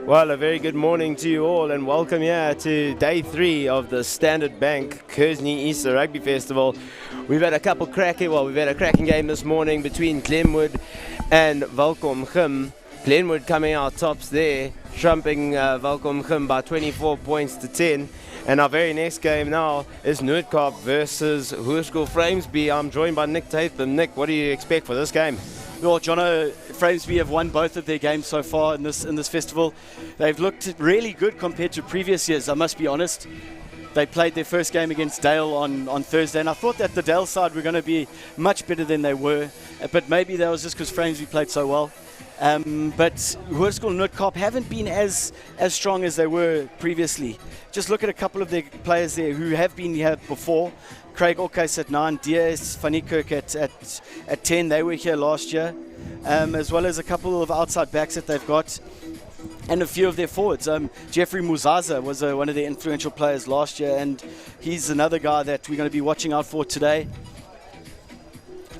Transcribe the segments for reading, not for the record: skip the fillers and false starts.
Well, a very good morning to you all and welcome here to day 3 of the Standard Bank Kersney Easter Rugby Festival. We've had a cracking game this morning between Glenwood and Welkom. Glenwood coming out tops there, trumping Welkom by 24 points to 10. And our very next game now is Noord-Kaap versus Hoerskool Framesby. I'm joined by Nick Tatham. Nick, what do you expect for this game? Well, Jono, Framesby have won both of their games so far in this festival. They've looked really good compared to previous years, I must be honest. They played their first game against Dale on Thursday, and I thought that the Dale side were going to be much better than they were, but maybe that was just because Framesby played so well. But Hoerskool and Noord-Kaap haven't been as strong as they were previously. Just look at a couple of their players there who have been here before. Craig Orkhuis at 9, Diaz van Niekerk at 10. They were here last year, as well as a couple of outside backs that they've got, and a few of their forwards. Jeffrey Muzaza was one of their influential players last year, and he's another guy that we're going to be watching out for today.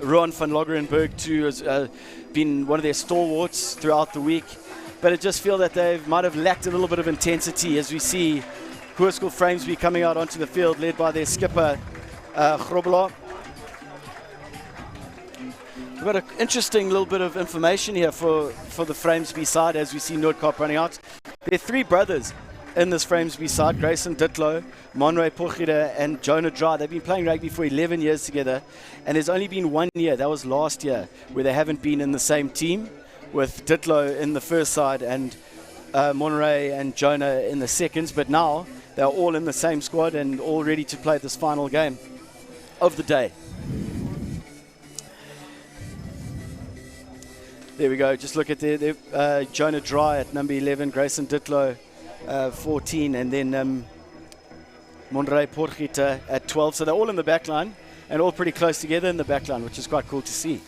Roan van Logerenberg too has been one of their stalwarts throughout the week, but I just feel that they might have lacked a little bit of intensity as we see Hoerskool Framesby coming out onto the field led by their skipper Grobelaar. We've got an interesting little bit of information here for the Framesby side as we see Noord-Kaap running out. There are 3 brothers in this Framesby side, Grayson Ditlow, Monray Porgide and Jonah Dry. They've been playing rugby for 11 years together, and there's only been 1 year, that was last year, where they haven't been in the same team, with Ditlow in the first side and Monray and Jonah in the seconds, but now they're all in the same squad and all ready to play this final game of the day. There we go. Just look at there. Jonah Dry at number 11, Grayson Ditlow 14, and then Monray Porgite at 12. So they're all in the back line and all pretty close together in the back line, which is quite cool to see.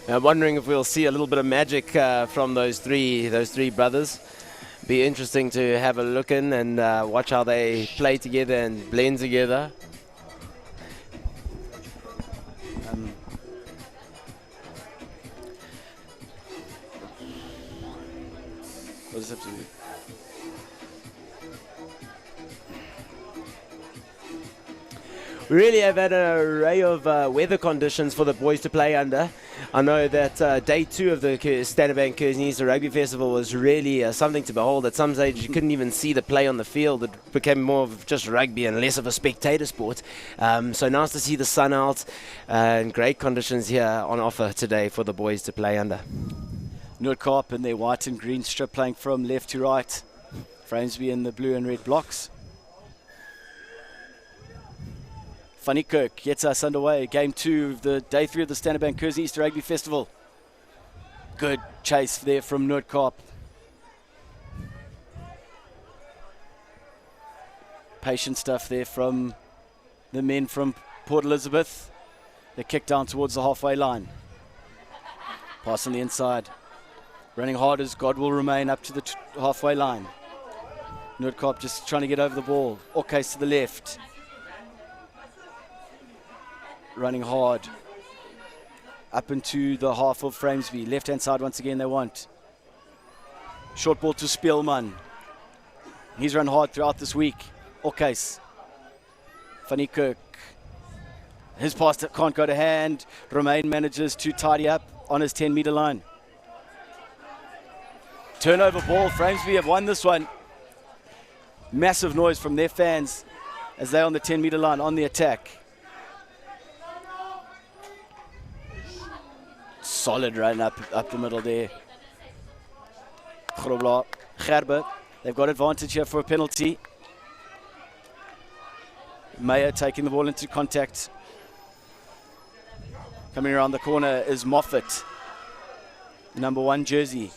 I'm wondering if we'll see a little bit of magic from those three brothers. Be interesting to have a look in and watch how they play together and blend together. What does that have to do? We really have had an array of weather conditions for the boys to play under. I know that day 2 of the Standard Bank Kersney Easter Rugby Festival was really something to behold. At some stage you couldn't even see the play on the field. It became more of just rugby and less of a spectator sport. So nice to see the sun out and great conditions here on offer today for the boys to play under. Noord-Kaap in their white and green strip playing from left to right. Framesby in the blue and red blocks. Van Niekerk gets us underway. Game 2 of the day 3 of the Standard Bank Kersney Easter Rugby Festival. Good chase there from Noord-Kaap. Patient stuff there from the men from Port Elizabeth. They kick down towards the halfway line. Pass on the inside. Running hard as God will remain up to the halfway line. Noord-Kaap just trying to get over the ball. Orkhuis to the left. Running hard up into the half of Framesby. Left hand side once again they want. Short ball to Spielman. He's run hard throughout this week. Orkhuis. Van Niekerk. His pass can't go to hand. Romain manages to tidy up on his 10-meter line. Turnover ball. Framesby have won this one. Massive noise from their fans as they're on the 10-meter line on the attack. Solid run up the middle there. Grobelaar, Gerber. They've got advantage here for a penalty. Meyer taking the ball into contact. Coming around the corner is Moffat. Number 1 jersey.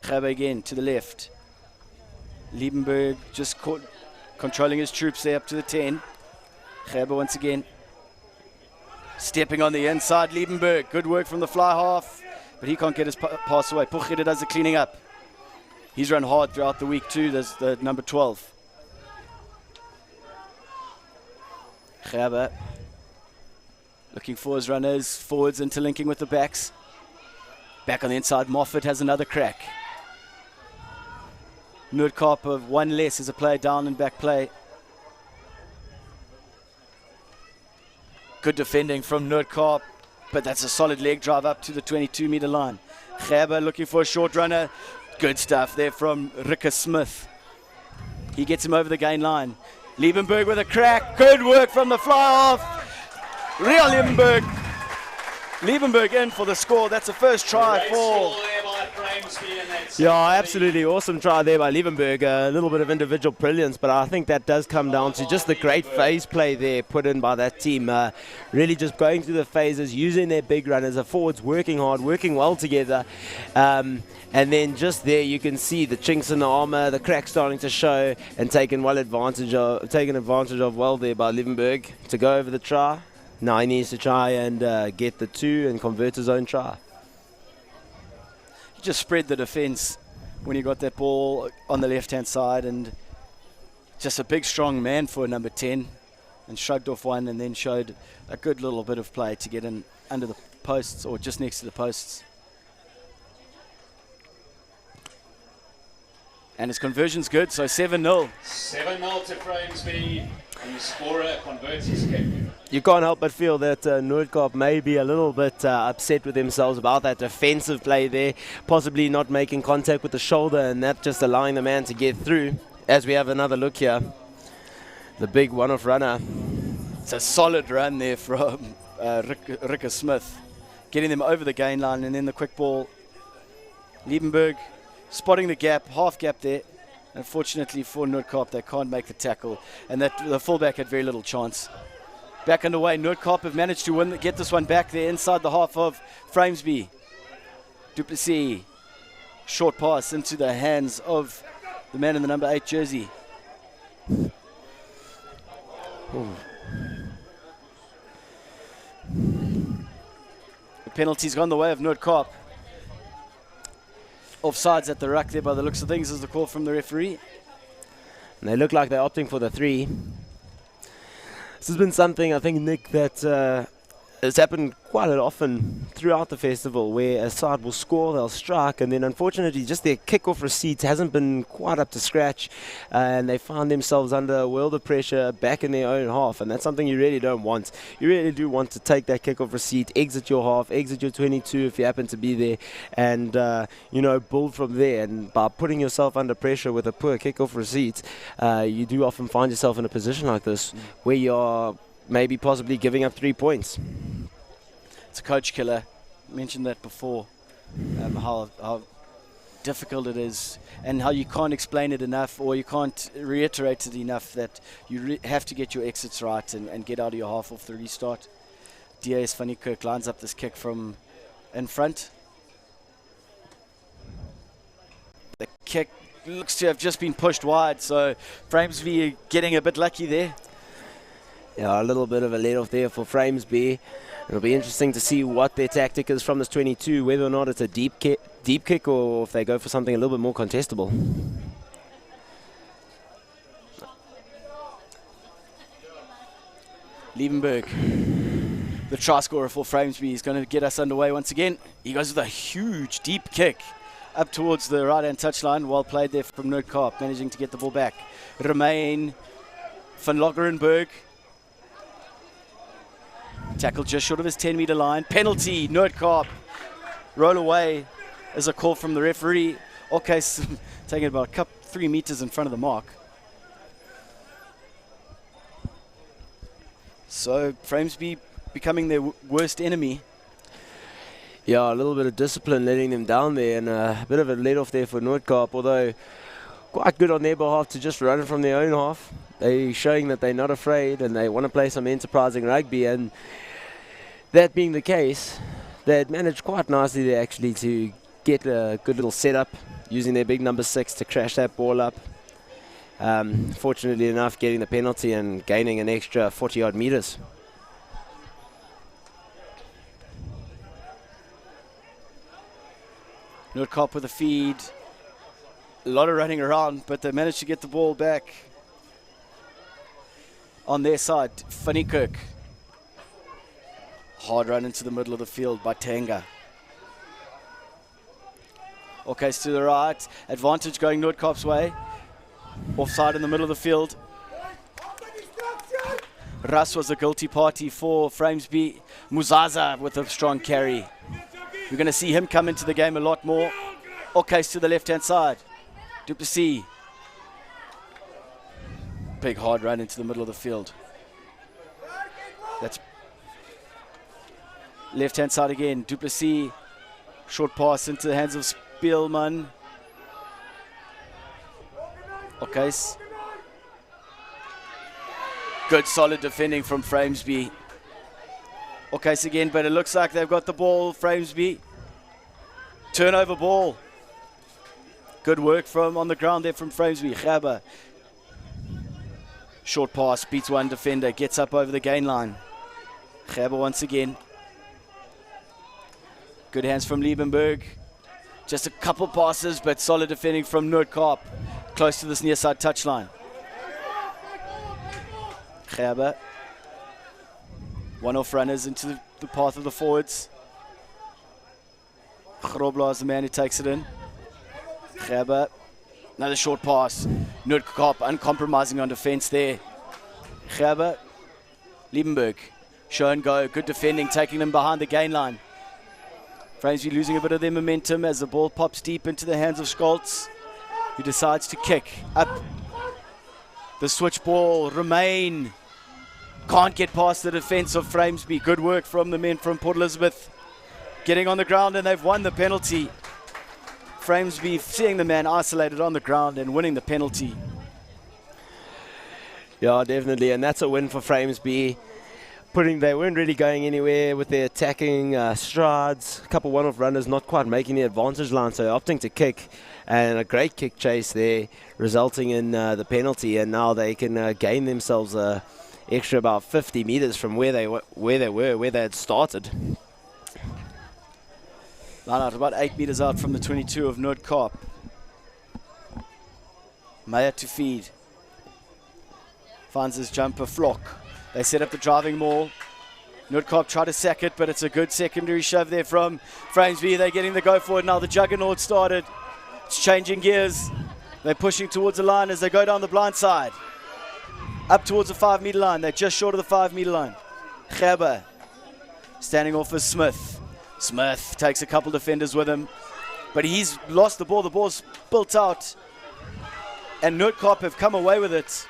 Gerber again to the left. Liebenberg just controlling his troops there up to the 10. Gerber once again. Stepping on the inside, Liebenberg. Good work from the fly half, but he can't get his pass away. Porgide does the cleaning up. He's run hard throughout the week too. There's the number 12. Gerber looking for his runners, forwards interlinking with the backs. Back on the inside, Moffat has another crack. Noord-Kaap of one less as a player down and back play. Good defending from Noord-Kaap, but that's a solid leg drive up to the 22-meter line. Gerber looking for a short runner. Good stuff there from Rikke Smith. He gets him over the gain line. Liebenberg with a crack. Good work from the fly off. Real Liebenberg in for the score. That's the first try for... Yeah, absolutely awesome try there by Liebenberg. A little bit of individual brilliance, but I think that does come down to just the great phase play there put in by that team. Really just going through the phases, using their big runners, the forwards working hard, working well together. And then just there you can see the chinks in the armor, the cracks starting to show, and taken advantage of well there by Liebenberg to go over the try. Now he needs to try and get the 2 and convert his own try. Just spread the defense when he got that ball on the left-hand side, and just a big, strong man for number 10, and shrugged off one and then showed a good little bit of play to get in under the posts or just next to the posts. And his conversion's good, so 7-0. 7-0 to Framesby, and the scorer converts his kick. You can't help but feel that Noord-Kaap may be a little bit upset with themselves about that defensive play there, possibly not making contact with the shoulder and that just allowing the man to get through. As we have another look here, the big one-off runner. It's a solid run there from Rikke Smith, getting them over the gain line, and then the quick ball. Liebenberg spotting the gap, half gap there. Unfortunately for Noord-Kaap, they can't make the tackle, and that the fullback had very little chance. Back underway, Noord-Kaap have managed to get this one back there inside the half of Framesby. Duplessis, short pass into the hands of the man in the number 8 jersey. Ooh. The penalty's gone the way of Noord-Kaap. Offsides at the ruck there by the looks of things is the call from the referee. And they look like they're opting for the 3. This has been something, I think, Nick, that has happened quite often throughout the festival, where a side will score, they'll strike, and then unfortunately just their kick-off receipt hasn't been quite up to scratch, and they find themselves under a world of pressure back in their own half, and that's something you really don't want. You really do want to take that kick-off receipt, exit your half, exit your 22 if you happen to be there, and build from there. And by putting yourself under pressure with a poor kick-off receipt, you do often find yourself in a position like this where you're maybe possibly giving up 3 points. It's a coach killer. I mentioned that before, how difficult it is and how you can't explain it enough, or you can't reiterate it enough, that you have to get your exits right and get out of your half off the restart. D.A.S. van Niekerk lines up this kick from in front. The kick looks to have just been pushed wide, so Framesby getting a bit lucky there. Yeah, a little bit of a let-off there for Framesby. It'll be interesting to see what their tactic is from this 22, whether or not it's a deep kick or if they go for something a little bit more contestable. Liebenberg, the try scorer for Framesby, is going to get us underway once again. He goes with a huge deep kick up towards the right-hand touchline. Well played there from Noord-Kaap, managing to get the ball back. Romein van Loggerenberg. Tackle just short of his 10-meter line. Penalty, Noord-Kaap. Roll away as a call from the referee. Okay, so taking about 3 meters in front of the mark. So Framesby becoming their worst enemy. Yeah, a little bit of discipline letting them down there, and a bit of a let-off there for Noord-Kaap, although quite good on their behalf to just run it from their own half. They're showing that they're not afraid and they want to play some enterprising rugby, and that being the case, they had managed quite nicely there actually to get a good little setup using their big number 6 to crash that ball up. Fortunately enough, getting the penalty and gaining an extra 40-odd meters. Noord-Kaap with a feed. A lot of running around, but they managed to get the ball back on their side. Van Niekerk. Hard run into the middle of the field by Tanga. Okay, it's to the right. Advantage going Noord-Kaap's way. Offside in the middle of the field. Ras was a guilty party for Framesby. Muzaza with a strong carry. We're going to see him come into the game a lot more. Okay, it's to the left-hand side. Du Plessis. Big hard run into the middle of the field. That's left-hand side again. Du Plessis. Short pass into the hands of Spielman. Okay. Good solid defending from Framesby. Okay, again, but it looks like they've got the ball, Framesby. Turnover ball. Good work from on the ground there from Framesby. Gerber. Short pass, beats one defender, gets up over the gain line. Gerber once again. Good hands from Liebenberg. Just a couple passes, but solid defending from Noord-Kaap. Close to this near side touchline. Gerber. One-off runners into the path of the forwards. Grobler is the man who takes it in. Gerber. Another short pass. Noord-Kaap uncompromising on defense there. Gerber. Liebenberg. Show and go. Good defending, taking them behind the gain line. Framesby losing a bit of their momentum as the ball pops deep into the hands of Scholz, who decides to kick up. The switch ball, Remain. Can't get past the defense of Framesby. Good work from the men from Port Elizabeth. Getting on the ground, and they've won the penalty. Framesby seeing the man isolated on the ground and winning the penalty. Yeah, definitely, and that's a win for Framesby. They weren't really going anywhere with their attacking strides. A couple one-off runners not quite making the advantage line, so opting to kick, and a great kick chase there, resulting in the penalty. And now they can gain themselves extra about 50 meters from where they had started. Line out about 8 meters out from the 22 of Noord-Kaap. Meyer to feed. Finds his jumper, Flock. They set up the driving maul. Noord-Kaap try to sack it, but it's a good secondary shove there from Framesby. They're getting the go forward now. The juggernaut started. It's changing gears. They're pushing towards the line as they go down the blind side. Up towards the 5 meter line. They're just short of the 5 meter line. Gerber standing off as Smith. Smith takes a couple defenders with him, but he's lost the ball. The ball's built out, and Noord-Kaap have come away with it.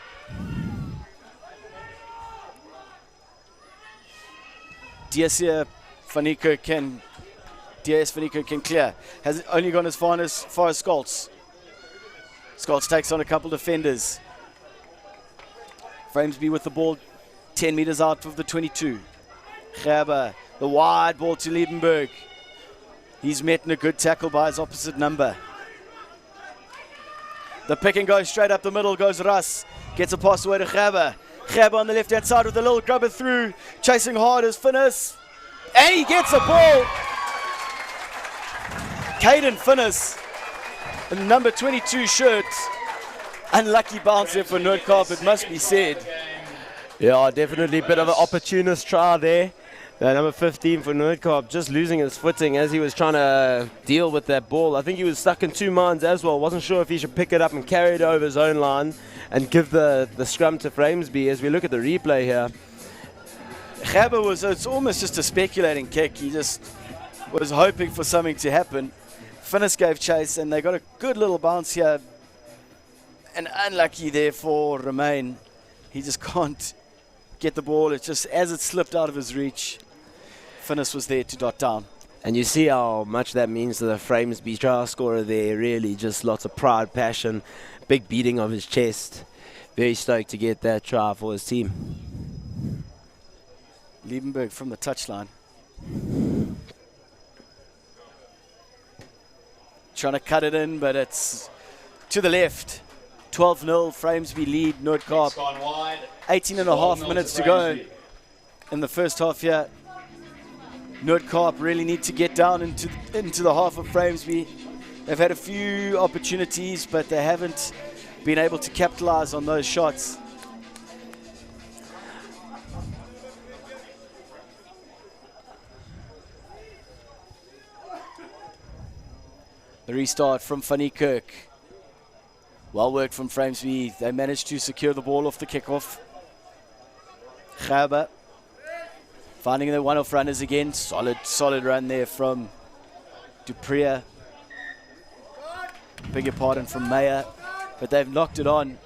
DS Van Niekerk can clear. Has only gone as far as Scholz. Scholz takes on a couple defenders. Framesby with the ball 10 meters out of the 22. Gerber, the wide ball to Liebenberg. He's met in a good tackle by his opposite number. The pick and go straight up the middle goes Ras. Gets a pass away to Gerber. Gerber on the left-hand side with a little grubber through. Chasing hard is Finnis. And he gets a ball. Caden Finnis in the number 22 shirt. Unlucky bounce there for Noord-Kaap, it must be said. Yeah, definitely a bit of an opportunist try there. Number 15 for Noord-Kaap just losing his footing as he was trying to deal with that ball. I think he was stuck in two minds as well. Wasn't sure if he should pick it up and carry it over his own line and give the scrum to Framesby. As we look at the replay here, Gerber it's almost just a speculating kick. He just was hoping for something to happen. Finnis gave chase, and they got a good little bounce here. And unlucky there for Remain. He just can't get the ball. It's just as it slipped out of his reach, Finnis was there to dot down. And you see how much that means to the Framesby try scorer there. Really just lots of pride, passion, big beating of his chest. Very stoked to get that try for his team. Liebenberg from the touchline. Trying to cut it in, but it's to the left. 12-0, Framesby lead Noord-Kaap. 18 and a half minutes to go in the first half here. Noord-Kaap really need to get down into the half of Framesby. They've had a few opportunities, but they haven't been able to capitalize on those shots. The The restart from Fanny Kirk. Well worked from Framesby. They managed to secure the ball off the kickoff. Gerber finding the one-off runners again. Solid run there from Dupree. Beg your pardon, from Meyer. But they've knocked it on.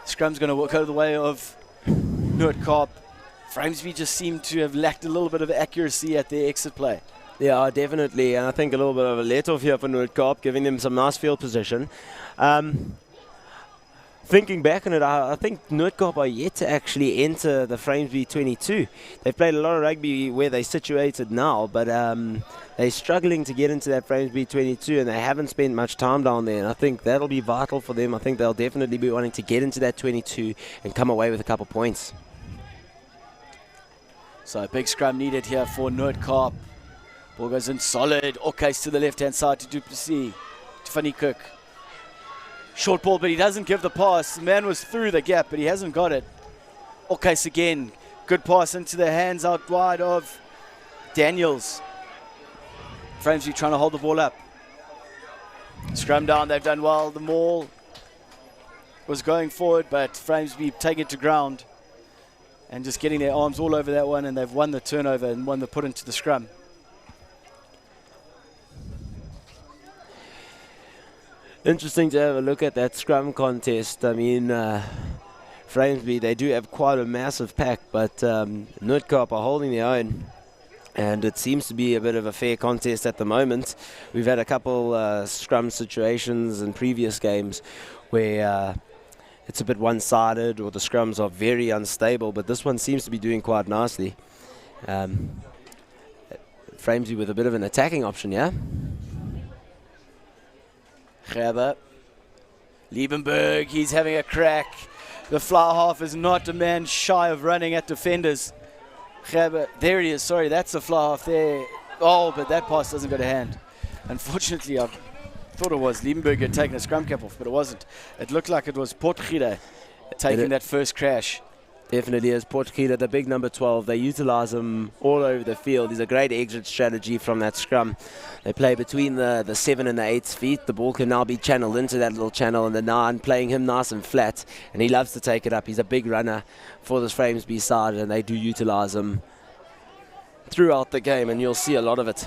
Scrum's going to go the way of Noord-Kaap. Framesby just seemed to have lacked a little bit of accuracy at their exit play. Yeah, definitely. And I think a little bit of a let-off here for Noord-Kaap, giving them some nice field position. Thinking back on it, I think Noord-Kaap are yet to actually enter the Framesby 22. They've played a lot of rugby where they're situated now, but they're struggling to get into that Framesby 22, and they haven't spent much time down there. And I think that'll be vital for them. I think they'll definitely be wanting to get into that 22 and come away with a couple points. So a big scrum needed here for Noord-Kaap. Ball goes in solid. Okes to the left-hand side to Duplessis. To Fanny Cook. Short ball, but he doesn't give the pass. The man was through the gap, but he hasn't got it. Okes again. Good pass into the hands out wide of Daniels. Framesby trying to hold the ball up. Scrum down, they've done well. The maul was going forward, but Framesby taking it to ground and just getting their arms all over that one, and they've won the turnover and won the put into the scrum. Interesting to have a look at that scrum contest. I mean, Framesby, they do have quite a massive pack, but Noord-Kaap are holding their own. And it seems to be a bit of a fair contest at the moment. We've had a couple scrum situations in previous games where it's a bit one-sided or the scrums are very unstable, but this one seems to be doing quite nicely. Framesby with a bit of an attacking option, yeah? Gerber. Liebenberg, he's having a crack. The fly half is not a man shy of running at defenders. Gerber, there he is, sorry, that's the fly half there. Oh, but that pass doesn't go to hand. Unfortunately, I thought it was Liebenberg had taken a scrum cap off, but it wasn't. It looked like it was Potgieter taking that first crash. Definitely is Potgieter, the big number 12. They utilize him all over the field. He's a great exit strategy from that scrum. They play between the 7 and the 8 feet. The ball can now be channeled into that little channel in the 9, playing him nice and flat. And he loves to take it up. He's a big runner for this Framesby side, and they do utilize him throughout the game. And you'll see a lot of it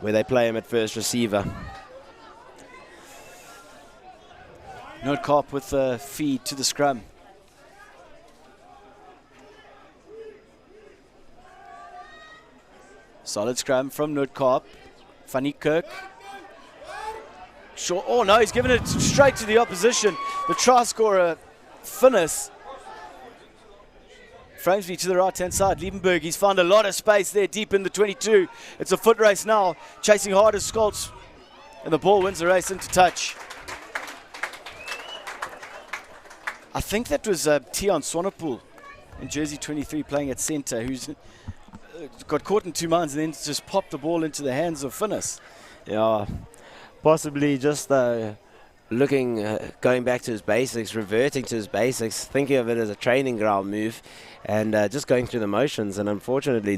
where they play him at first receiver. Noord-Kaap with the feed to the scrum. Solid scrum from Noord-Kaap. Fanny Kirk. Sure. Oh no, he's given it straight to the opposition. The try scorer, Finnis. Framesby to the right-hand side. Liebenberg, he's found a lot of space there deep in the 22. It's a foot race now. Chasing hard as Scholz. And the ball wins the race into touch. I think that was Tion Swanepoel in jersey 23 playing at centre, who's got caught in two minds and then just popped the ball into the hands of Finnis. Yeah, possibly just going back to his basics, reverting to his basics, thinking of it as a training ground move, and just going through the motions, and unfortunately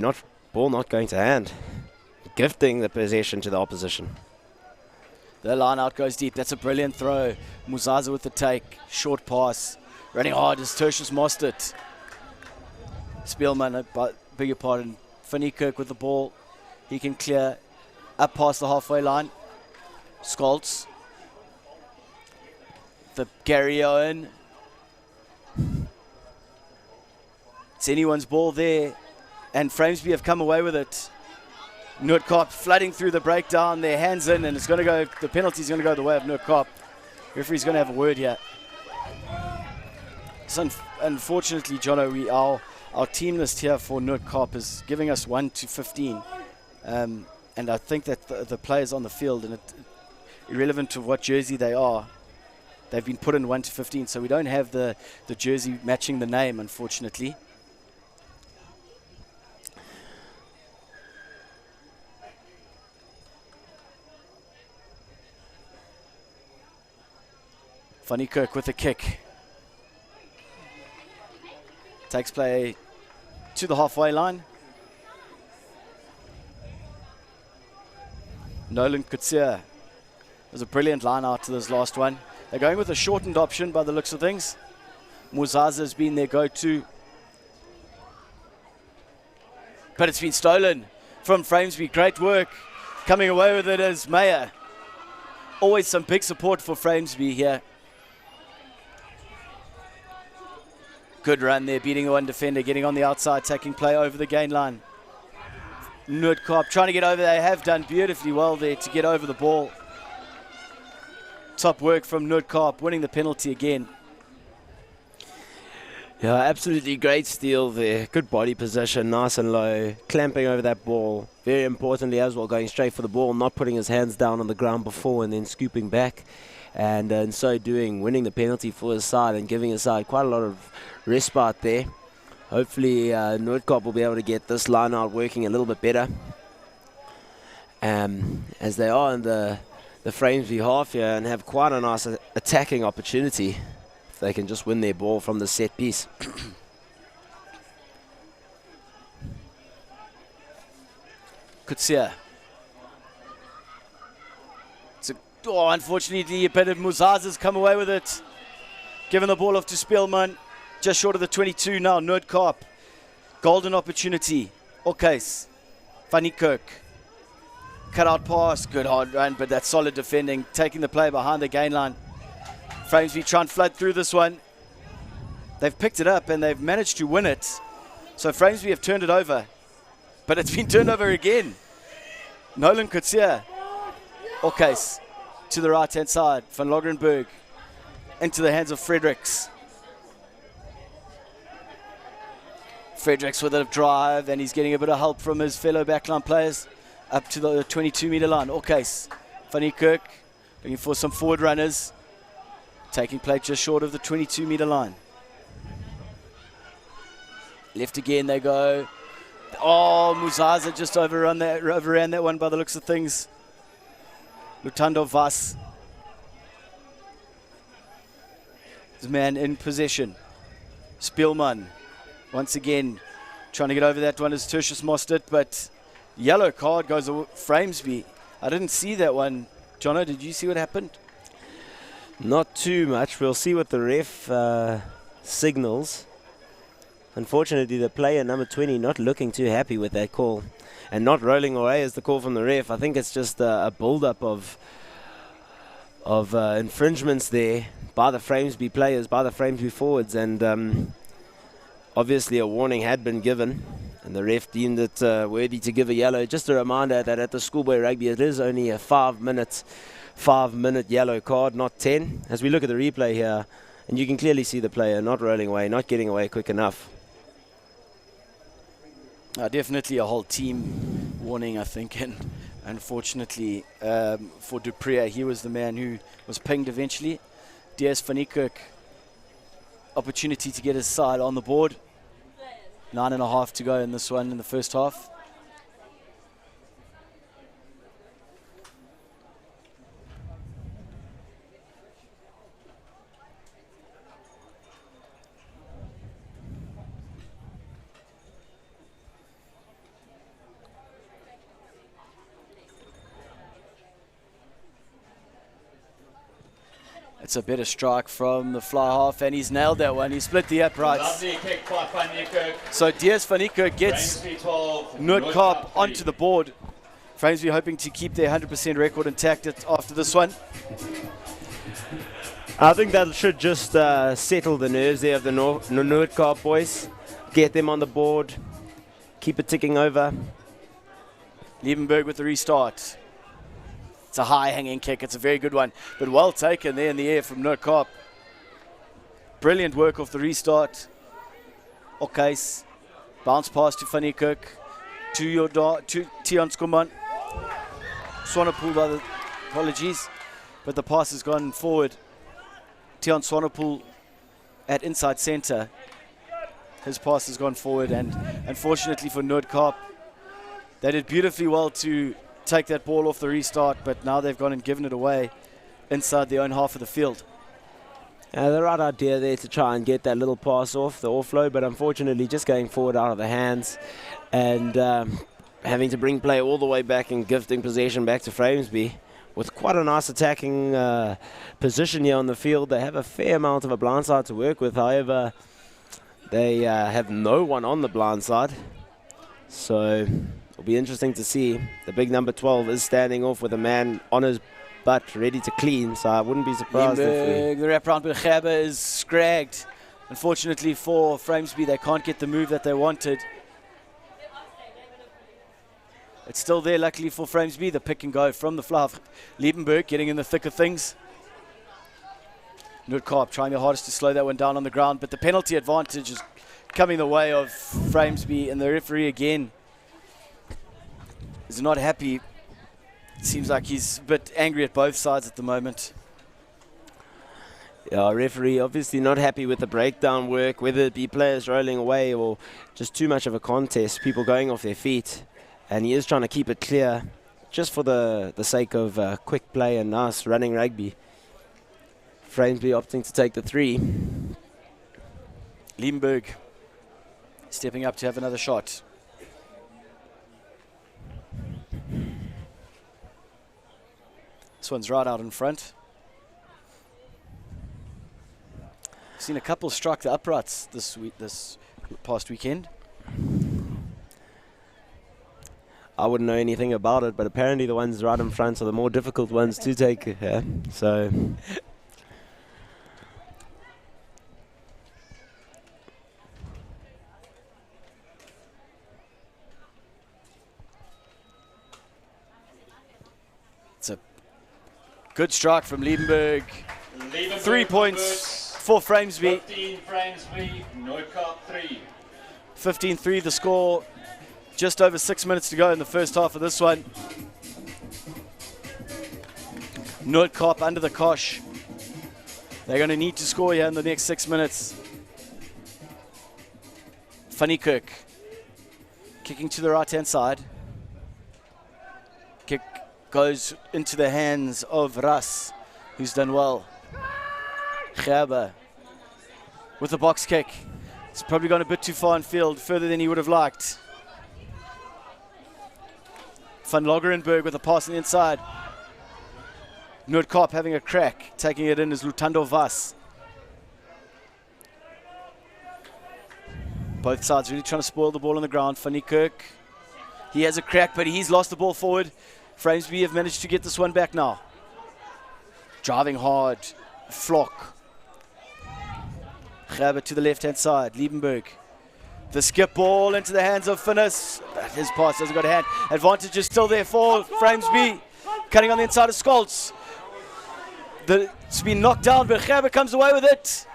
ball not going to hand, gifting the possession to the opposition. The line out goes deep. That's a brilliant throw. Muzaza with the take. Short pass. Running hard is Tertius Mostert. Spielman, beg your pardon. Fanny Kirk with the ball. He can clear up past the halfway line. Scholz. The Gary Owen. It's anyone's ball there. And Framesby have come away with it. Noord-Kaap flooding through the breakdown. Their hands in, and it's going to go. The penalty's going to go the way of Noord-Kaap. Referee's going to have a word here. So unfortunately, Jono, our team list here for Noord-Kaap is giving us 1 to 15. And I think that the players on the field, and irrelevant to what jersey they are, they've been put in 1 to 15. So we don't have the jersey matching the name, unfortunately. Fanny Kirk with a kick. Takes play to the halfway line. Nolan Kutsia was a brilliant line out to this last one. They're going with a shortened option by the looks of things. Muzaza's been their go-to. But it's been stolen from Framesby. Great work. Coming away with it as Meyer. Always some big support for Framesby here. Good run there, beating the one defender, getting on the outside, taking play over the gain line. Noord-Kaap trying to get over. They have done beautifully well there to get over the ball. Top work from Noord-Kaap, winning the penalty again. Yeah, absolutely great steal there. Good body position, nice and low, clamping over that ball. Very importantly as well, going straight for the ball, not putting his hands down on the ground before and then scooping back. And in so doing, winning the penalty for his side and giving his side quite a lot of respite there. Hopefully Noord-Kaap will be able to get this line out working a little bit better. As they are in the Framesby half here and have quite a nice attacking opportunity if they can just win their ball from the set piece. Kutsia. Unfortunately, a bit of Muzaza's come away with it. Giving the ball off to Spielman. Just short of the 22 now, Noord-Kaap. Golden opportunity. Okes. Van Niekerk. Cut out pass. Good hard run, but that's solid defending. Taking the play behind the gain line. Framesby try and flood through this one. They've picked it up and they've managed to win it. So Framesby have turned it over. But it's been turned over again. Nolan Kutsia. Okes. To the right-hand side. Van Logrenberg. Into the hands of Fredericks. Fredericks with a drive, and he's getting a bit of help from his fellow backline players up to the 22-meter line. Okes, Van Niekerk looking for some forward runners, taking play just short of the 22-meter line. Left again they go. Oh, Muzaza just overran that one by the looks of things. Lutando Vas. His man in possession. Spielman. Once again, trying to get over that one as Tertius Mostert, but yellow card goes to Framesby. I didn't see that one. Jono, did you see what happened? Not too much. We'll see what the ref signals. Unfortunately, the player number 20 not looking too happy with that call and not rolling away as the call from the ref. I think it's just a build-up of infringements there by the Framesby players, by the Framesby forwards, and obviously a warning had been given and the ref deemed it worthy to give a yellow. Just a reminder that at the schoolboy rugby it is only a 5-minute yellow card, not 10. As we look at the replay here, and you can clearly see the player not rolling away, not getting away quick enough. Definitely a whole team warning, I think, and unfortunately for Dupree, he was the man who was pinged eventually. DS Van Niekerk, opportunity to get his side on the board. 9.5 to go in this one in the first half. It's a better strike from the fly half, and he's nailed that one. He split the uprights. Lovely kick by Van Niekerk. So DS Van Niekerk gets Noord-Kaap onto the board. Framesby hoping to keep their 100% record intact after this one. I think that should just settle the nerves there of the Noord-Kaap boys. Get them on the board. Keep it ticking over. Liebenberg with the restart. It's a high-hanging kick. It's a very good one, but well taken there in the air from Noord-Kaap. Brilliant work off the restart. Okes. Bounce pass to Van Niekerk. To Tian Skuman. Swanepoel, apologies, but the pass has gone forward. Tian Swanepoel at inside centre. His pass has gone forward, and unfortunately for Noord-Kaap, they did beautifully well to take that ball off the restart, but now they've gone and given it away inside their own half of the field. The right idea there to try and get that little pass off the offload, but unfortunately just going forward out of the hands and having to bring play all the way back and gifting possession back to Framesby with quite a nice attacking position here on the field. They have a fair amount of a blind side to work with. However, they have no one on the blind side. So it'll be interesting to see. The big number 12 is standing off with a man on his butt ready to clean. So I wouldn't be surprised if the wraparound with Gerber is scragged. Unfortunately for Framesby, they can't get the move that they wanted. It's still there, luckily for Framesby. The pick and go from the fly. Liebenberg getting in the thick of things. Noord-Kaap trying their hardest to slow that one down on the ground, but the penalty advantage is coming the way of Framesby, and the referee again is not happy. It seems like he's a bit angry at both sides at the moment. Yeah, referee obviously not happy with the breakdown work, whether it be players rolling away or just too much of a contest, people going off their feet. And he is trying to keep it clear just for the sake of quick play and nice running rugby. Framesby opting to take the 3. Liebenberg stepping up to have another shot. This one's right out in front. Seen a couple strike the uprights this past weekend. I wouldn't know anything about it, but apparently the ones right in front are the more difficult ones to take. Yeah. So it's a good strike from Liebenberg. 3 points for Framesby. 15 Framesby, Noord-Kaap 3. 15-3 the score. Just over 6 minutes to go in the first half of this one. Noord-Kaap under the cosh. They're going to need to score here in the next 6 minutes. Van Niekerk kicking to the right-hand side. Kick goes into the hands of Ras, who's done well. Gerber with the box kick. It's probably gone a bit too far in field, further than he would have liked. Van Logerenberg with a pass on the inside. Noord-Kaap having a crack. Taking it in is Lutando Vas. Both sides really trying to spoil the ball on the ground. Van Niekerk, he has a crack, but he's lost the ball forward. Framesby have managed to get this one back now. Driving hard. Flock. Gerber to the left-hand side. Liebenberg. The skip ball into the hands of Finnis. His pass hasn't got a hand. Advantage is still there for Framesby. Cutting on the inside of Scholz. It's been knocked down, but Gerber comes away with it.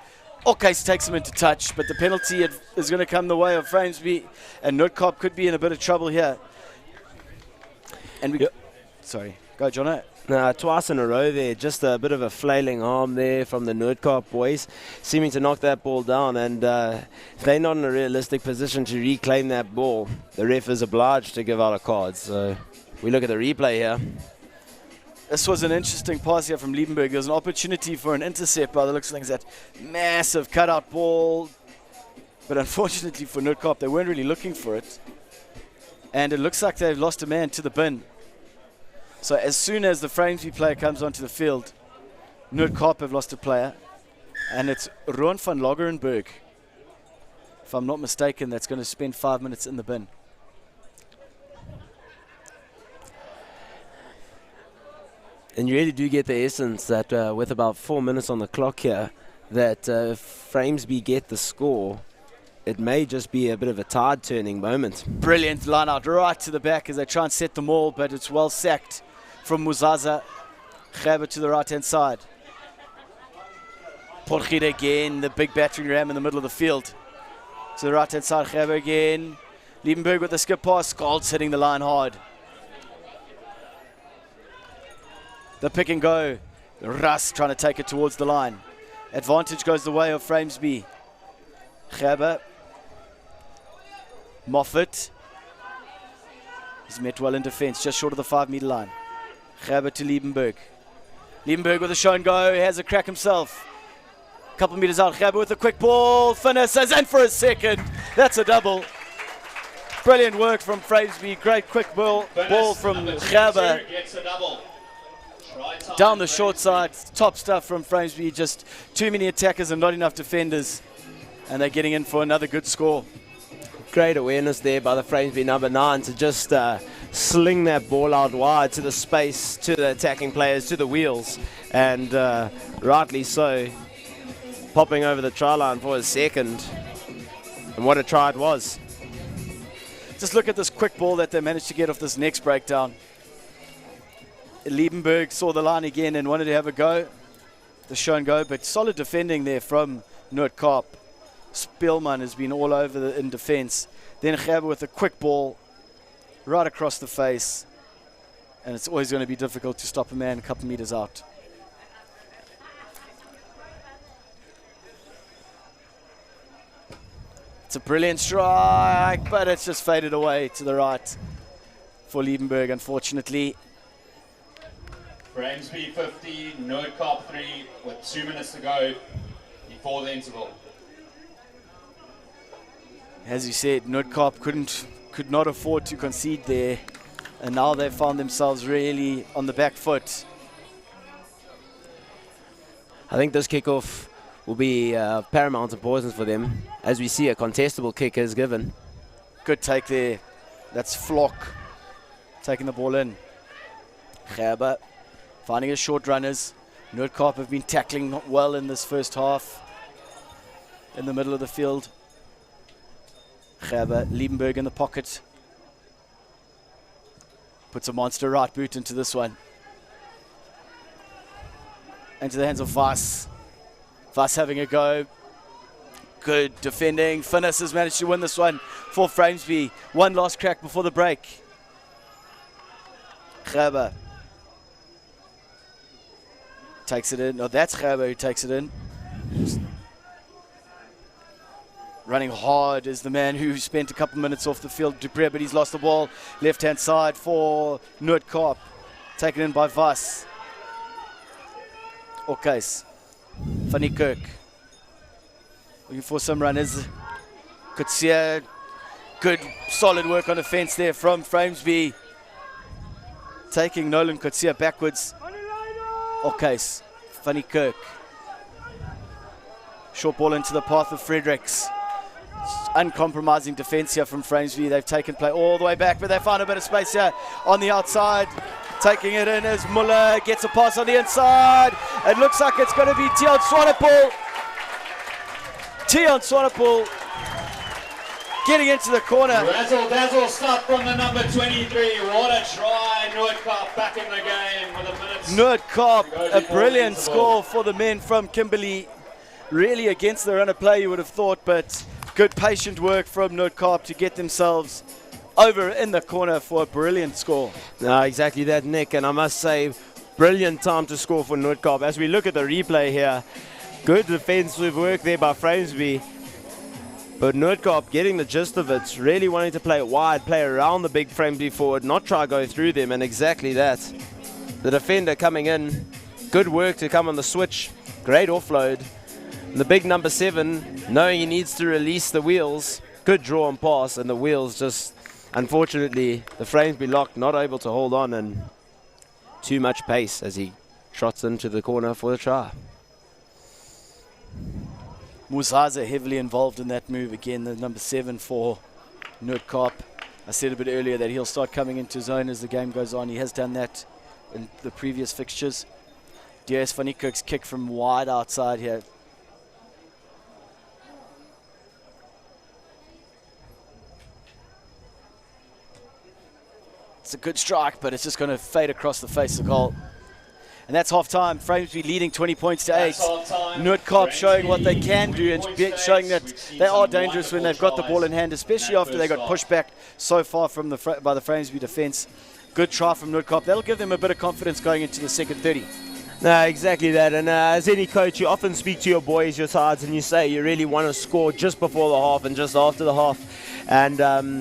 Okes takes him into touch, but the penalty is going to come the way of Framesby, and Noord-Kaap could be in a bit of trouble here. And we sorry, go Jono. Twice in a row there, just a bit of a flailing arm there from the Noord-Kaap boys, seeming to knock that ball down, and if they're not in a realistic position to reclaim that ball, the ref is obliged to give out a card. So we look at the replay here. This was an interesting pass here from Liebenberg. There was an opportunity for an intercept by the looks of things. That massive cutout ball, but unfortunately for Noord-Kaap, they weren't really looking for it, and it looks like they've lost a man to the bin. So as soon as the Framesby player comes onto the field, Noord-Kaap have lost a player, and it's Roan van Logerenberg, if I'm not mistaken, that's going to spend 5 minutes in the bin. And you really do get the essence that with about 4 minutes on the clock here, that if Framesby get the score, it may just be a bit of a tide-turning moment. Brilliant line out right to the back as they try and set them all, but it's well sacked from Muzaza. Gerber to the right-hand side. Porgide again, the big battering ram in the middle of the field. To the right-hand side, Gerber again. Liebenberg with the skip pass. Scholz hitting the line hard. The pick and go. Russ trying to take it towards the line. Advantage goes the way of Framesby. Gerber. Moffat. He's met well in defense, just short of the 5 meter line. Gerber to Liebenberg. Liebenberg with a show and go. He has a crack himself. Couple meters out. Gerber with a quick ball. Finishes in for a second. That's a double. Brilliant work from Framesby. Great quick ball from Gerber. Gets a double. Try time, Down the short Framesby. side, top stuff from Framesby. Just too many attackers and not enough defenders. And they're getting in for another good score. Great awareness there by the Framesby number 9 to just sling that ball out wide to the space, to the attacking players, to the wheels. And rightly so, popping over the try line for his second. And what a try it was. Just look at this quick ball that they managed to get off this next breakdown. Liebenberg saw the line again and wanted to have a go. The show and go, but solid defending there from Noord-Kaap. Spielman has been all over in defense. Then Gerber with a quick ball right across the face. And it's always going to be difficult to stop a man a couple meters out. It's a brilliant strike, but it's just faded away to the right for Liebenberg, unfortunately. Framesby 50, Noord-Kaap 3 with 2 minutes to go before the interval. As you said, Noord-Kaap could not afford to concede there, and now they've found themselves really on the back foot. I think this kickoff will be paramount importance for them, as we see a contestable kick is given. Good take there. That's Flock taking the ball in. Gerber finding his short runners. Noord-Kaap have been tackling not well in this first half. In the middle of the field. Gerber, Liebenberg in the pocket. Puts a monster right boot into this one. Into the hands of Vass. Vass having a go. Good defending. Finnis has managed to win this one for Framesby. One last crack before the break. Gerber takes it in. No, that's Gerber who takes it in. Running hard is the man who spent a couple minutes off the field, Dupré, but he's lost the ball. Left-hand side for Noord-Kaap. Taken in by Vass. Okhuis. Van die Kerk. Looking for some runners. Coetzee. Good, solid work on defense there from Framesby. Taking Nolan Coetzee backwards. Okhuis. Van die Kerk. Short ball into the path of Fredericks. Uncompromising defense here from Framesby. They've taken play all the way back, but they found a bit of space here on the outside. Taking it in as Muller gets a pass on the inside. It looks like it's going to be Tiaan Swanepoel. Tiaan Swanepoel getting into the corner. Razzle-dazzle stop from the number 23. What a try. Noord-Kaap back in the game with a minute. Noord-Kaap, a brilliant score for the men from Kimberley. Really against the run of play, you would have thought, but good patient work from Noord-Kaap to get themselves over in the corner for a brilliant score. No, exactly that, Nick. And I must say, brilliant time to score for Noord-Kaap. As we look at the replay here, good defensive work there by Framesby. But Noord-Kaap getting the gist of it, really wanting to play wide, play around the big Framesby forward, not try to go through them, and exactly that. The defender coming in, good work to come on the switch, great offload. And the big number 7, knowing he needs to release the wheels, good draw and pass, and the wheels just, unfortunately, the Framesby lock not able to hold on, and too much pace as he trots into the corner for the try. Muzaza heavily involved in that move again, the number 7 for Noord-Kaap. I said a bit earlier that he'll start coming into zone as the game goes on. He has done that in the previous fixtures. D.S. van Niekerk's kick from wide outside here. It's a good strike, but it's just going to fade across the face of goal. And that's half-time. Framesby leading 20 points to 8. Noord-Kaap showing what they can do and showing that they are dangerous when they've got the ball in hand, especially after they got pushed back so far from by the Framesby defence. Good try from Noord-Kaap. That'll give them a bit of confidence going into the second 30. No, exactly that. And as any coach, you often speak to your boys, your sides, and you say you really want to score just before the half and just after the half. And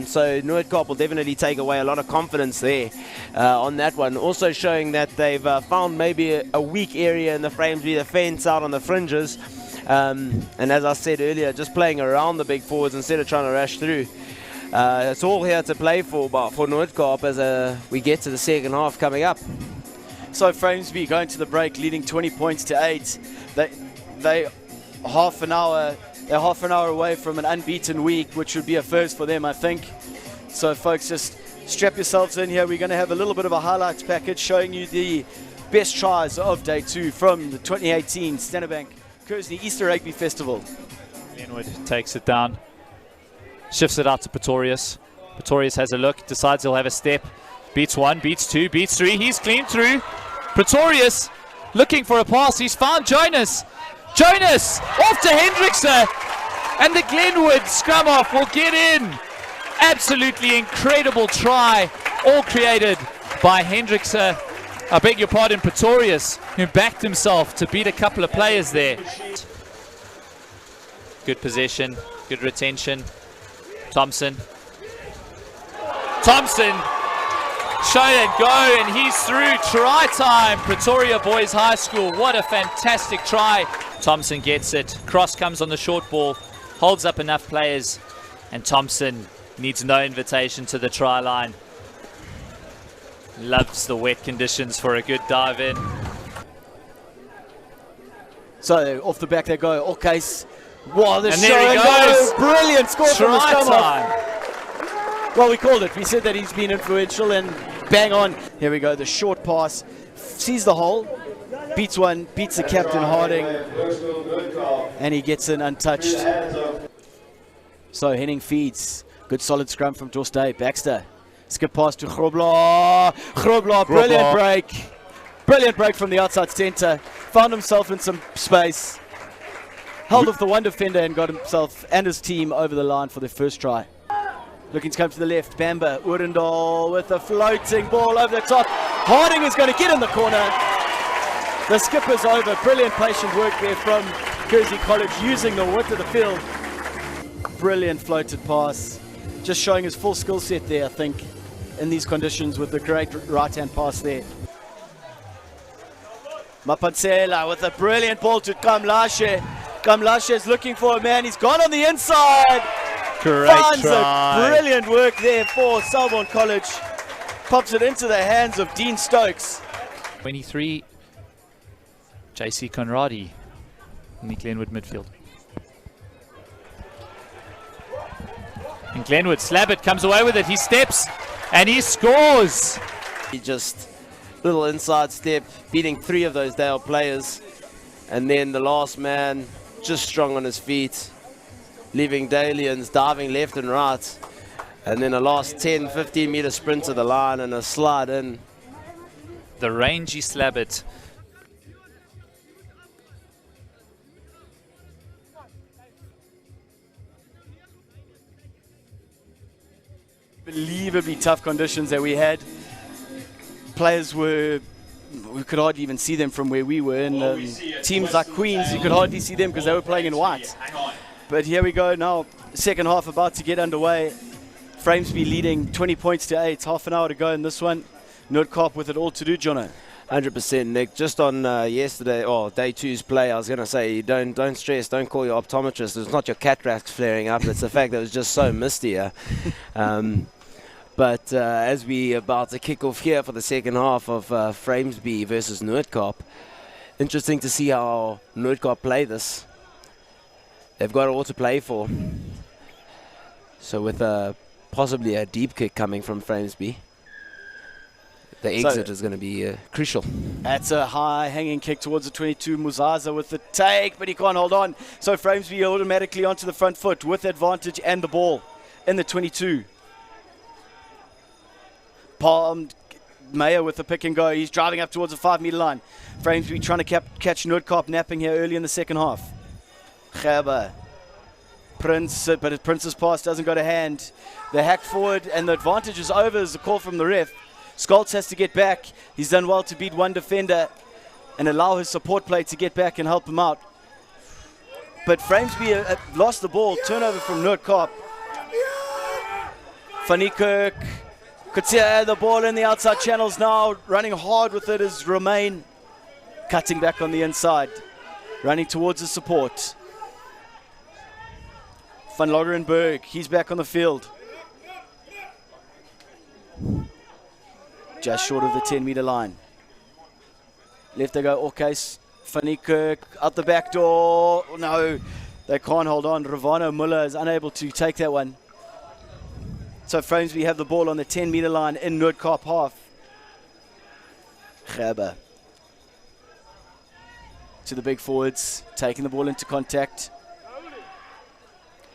so Noord-Kaap will definitely take away a lot of confidence there on that one. Also showing that they've found maybe a weak area in the Framesby defence out on the fringes. And as I said earlier, just playing around the big forwards instead of trying to rush through. It's all here to play for Noord-Kaap as we get to the second half coming up. So Framesby going to the break, leading 20 points to 8. They're half an hour away from an unbeaten week, which would be a first for them, I think. So folks, just strap yourselves in here. We're going to have a little bit of a highlights package showing you the best tries of day 2 from the 2018 Standard Bank Kersney Easter Rugby Festival. Glenwood takes it down, shifts it out to Pretorius. Pretorius has a look, decides he'll have a step. Beats 1, beats 2, beats 3. He's clean through. Pretorius looking for a pass. He's found Jonas. Jonas off to Hendrickse. And the Glenwood scrum off will get in. Absolutely incredible try. All created by Hendrickse. I beg your pardon, Pretorius, who backed himself to beat a couple of players there. Good possession, good retention. Thompson, show and go, and he's through. Try time, Pretoria Boys High School. What a fantastic try. Thompson gets it. Cross comes on the short ball, holds up enough players, and Thompson needs no invitation to the try line. Loves the wet conditions for a good dive in. So off the back they go. Okay. Wow, the And show there he goes. Brilliant score from the Try scrum time. off. Well, we called it. We said that he's been influential, and bang on. Here we go. The short pass. Sees the hole. Beats one. Beats the captain Harding. And he gets in untouched. So Henning feeds. Good solid scrum from Dorstay. Baxter. Skip pass to Grobler. Grobler. Brilliant break. Brilliant break from the outside centre. Found himself in some space. Held off the one defender and got himself and his team over the line for their first try. Looking to come to the left. Bamba Oudendal with a floating ball over the top. Harding is going to get in the corner. The skipper's over. Brilliant patient work there from Kersney College using the width of the field. Brilliant floated pass. Just showing his full skill set there, I think, in these conditions with the great right-hand pass there. Mapansela with a brilliant ball to Kamlashe. Kamlashe is looking for a man. He's gone on the inside. Great Finds try. it. Brilliant work there for Selborne College. Pops it into the hands of Dean Stokes. 23, JC Conradi in the Glenwood midfield. And Glenwood, Slabbert comes away with it. He steps and he scores. He just little inside step, beating 3 of those Dale players, and then the last man just strong on his feet, leaving Dalians diving left and right, and then a last 10-15 meter sprint to the line and a slide in. The rangy Slabbert. Unbelievably tough conditions that we had. Players we could hardly even see them from where we were. And teams like Queens, you could hardly see them because they were playing in white. But here we go now, second half about to get underway. Framesby leading 20 points to 8, half an hour to go in this one. Noord-Kaap with it all to do, Jono. 100%, Nick. Just on yesterday, or day 2's play, I was going to say, don't stress, don't call your optometrist. It's not your cataracts flaring up. It's the fact that it was just so misty. But as we about to kick off here for the second half of Framesby versus Noord-Kaap, interesting to see how Noord-Kaap play this. They've got it all to play for. So with possibly a deep kick coming from Framesby, the exit is going to be crucial. That's a high hanging kick towards the 22. Muzaza with the take, but he can't hold on. So Framesby automatically onto the front foot with advantage and the ball in the 22. Palmed Meyer with the pick and go. He's driving up towards the 5 meter line. Framesby trying to catch Noord-Kaap napping here early in the second half. Gerber. Prince, but Prince's pass doesn't go to hand. The hack forward and the advantage is over as the call from the ref. Scholz has to get back. He's done well to beat one defender and allow his support play to get back and help him out. But Framesby lost the ball. Turnover from Noord-Kaap. Van Niekerk could see the ball in the outside channels now. Running hard with it is Romain. Cutting back on the inside. Running towards the support. Van Logerenberg, he's back on the field. Just short of the 10 meter line. Left they go, okay, Fanny Kirk out the back door. No, they can't hold on. Ravano Muller is unable to take that one. So Framesby have the ball on the 10-meter line in Noord-Kaap half. Gerber to the big forwards, taking the ball into contact.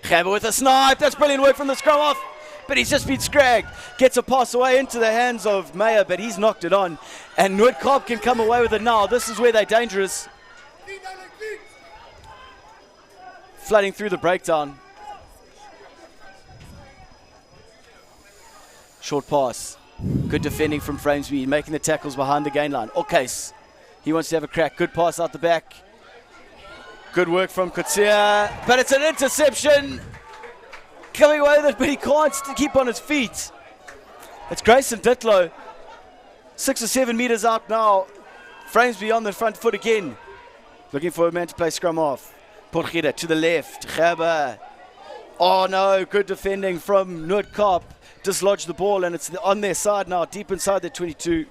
Gerber with a snipe. That's brilliant work from the scrum off. But he's just been scragged. Gets a pass away into the hands of Meyer, but he's knocked it on. And Noord-Kaap can come away with it now. This is where they're dangerous. Flooding through the breakdown. Short pass. Good defending from Framesby, making the tackles behind the gain line. Okay, he wants to have a crack. Good pass out the back. Good work from Kutsia, but it's an interception. Coming away with it, but he can't keep on his feet. It's Grayson Ditlow. 6 or 7 meters out now. Framesby on the front foot again. Looking for a man to play scrum off. Porchida to the left. Gerber. Oh no, good defending from Noord-Kaap. Dislodged the ball and it's on their side now, deep inside their 22.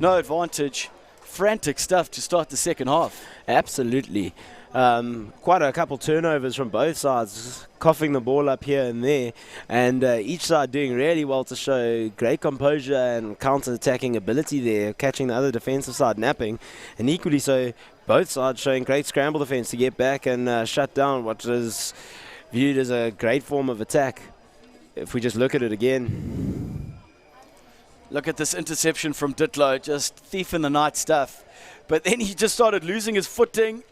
No advantage. Frantic stuff to start the second half. Absolutely. Quite a couple turnovers from both sides, coughing the ball up here and there, and each side doing really well to show great composure and counter-attacking ability there, catching the other defensive side napping, and equally so both sides showing great scramble defense to get back and shut down what is viewed as a great form of attack. If we just look at it again. Look at this interception from Ditlow, just thief in the night stuff. But then he just started losing his footing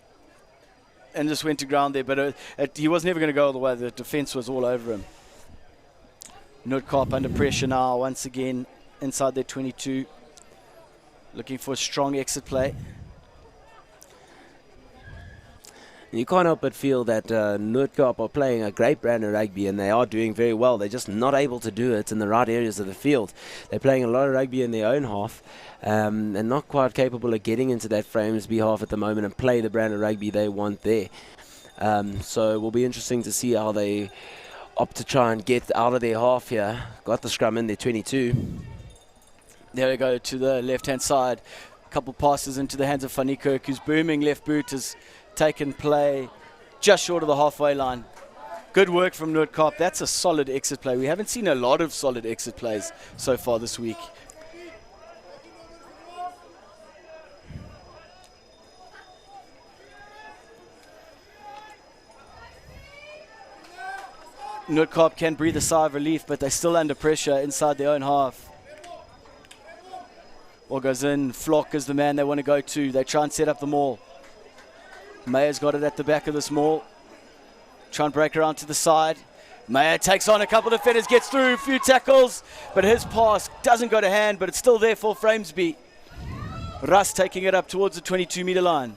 and just went to ground there. But he was never going to go all the way. The defense was all over him. Noord-Kaap under pressure now once again inside their 22. Looking for a strong exit play. You can't help but feel that Noord-Kaap are playing a great brand of rugby, and they are doing very well. They're just not able to do it in the right areas of the field. They're playing a lot of rugby in their own half and not quite capable of getting into that Framesby half at the moment and play the brand of rugby they want there. So it will be interesting to see how they opt to try and get out of their half here. Got the scrum in their 22. There we go to the left-hand side. A couple passes into the hands of Van Niekerk, whose booming left boot has taken play just short of the halfway line. Good work from Noord-Kaap. That's a solid exit play. We haven't seen a lot of solid exit plays so far this week. Noord-Kaap can breathe a sigh of relief, but they're still under pressure inside their own half. Ball goes in. Flock is the man they want to go to. They try and set up the maul. Meyer's got it at the back of this maul. Try and break around to the side. Meyer takes on a couple of defenders, gets through a few tackles, but his pass doesn't go to hand, but it's still there for Framesby. Russ taking it up towards the 22-meter line.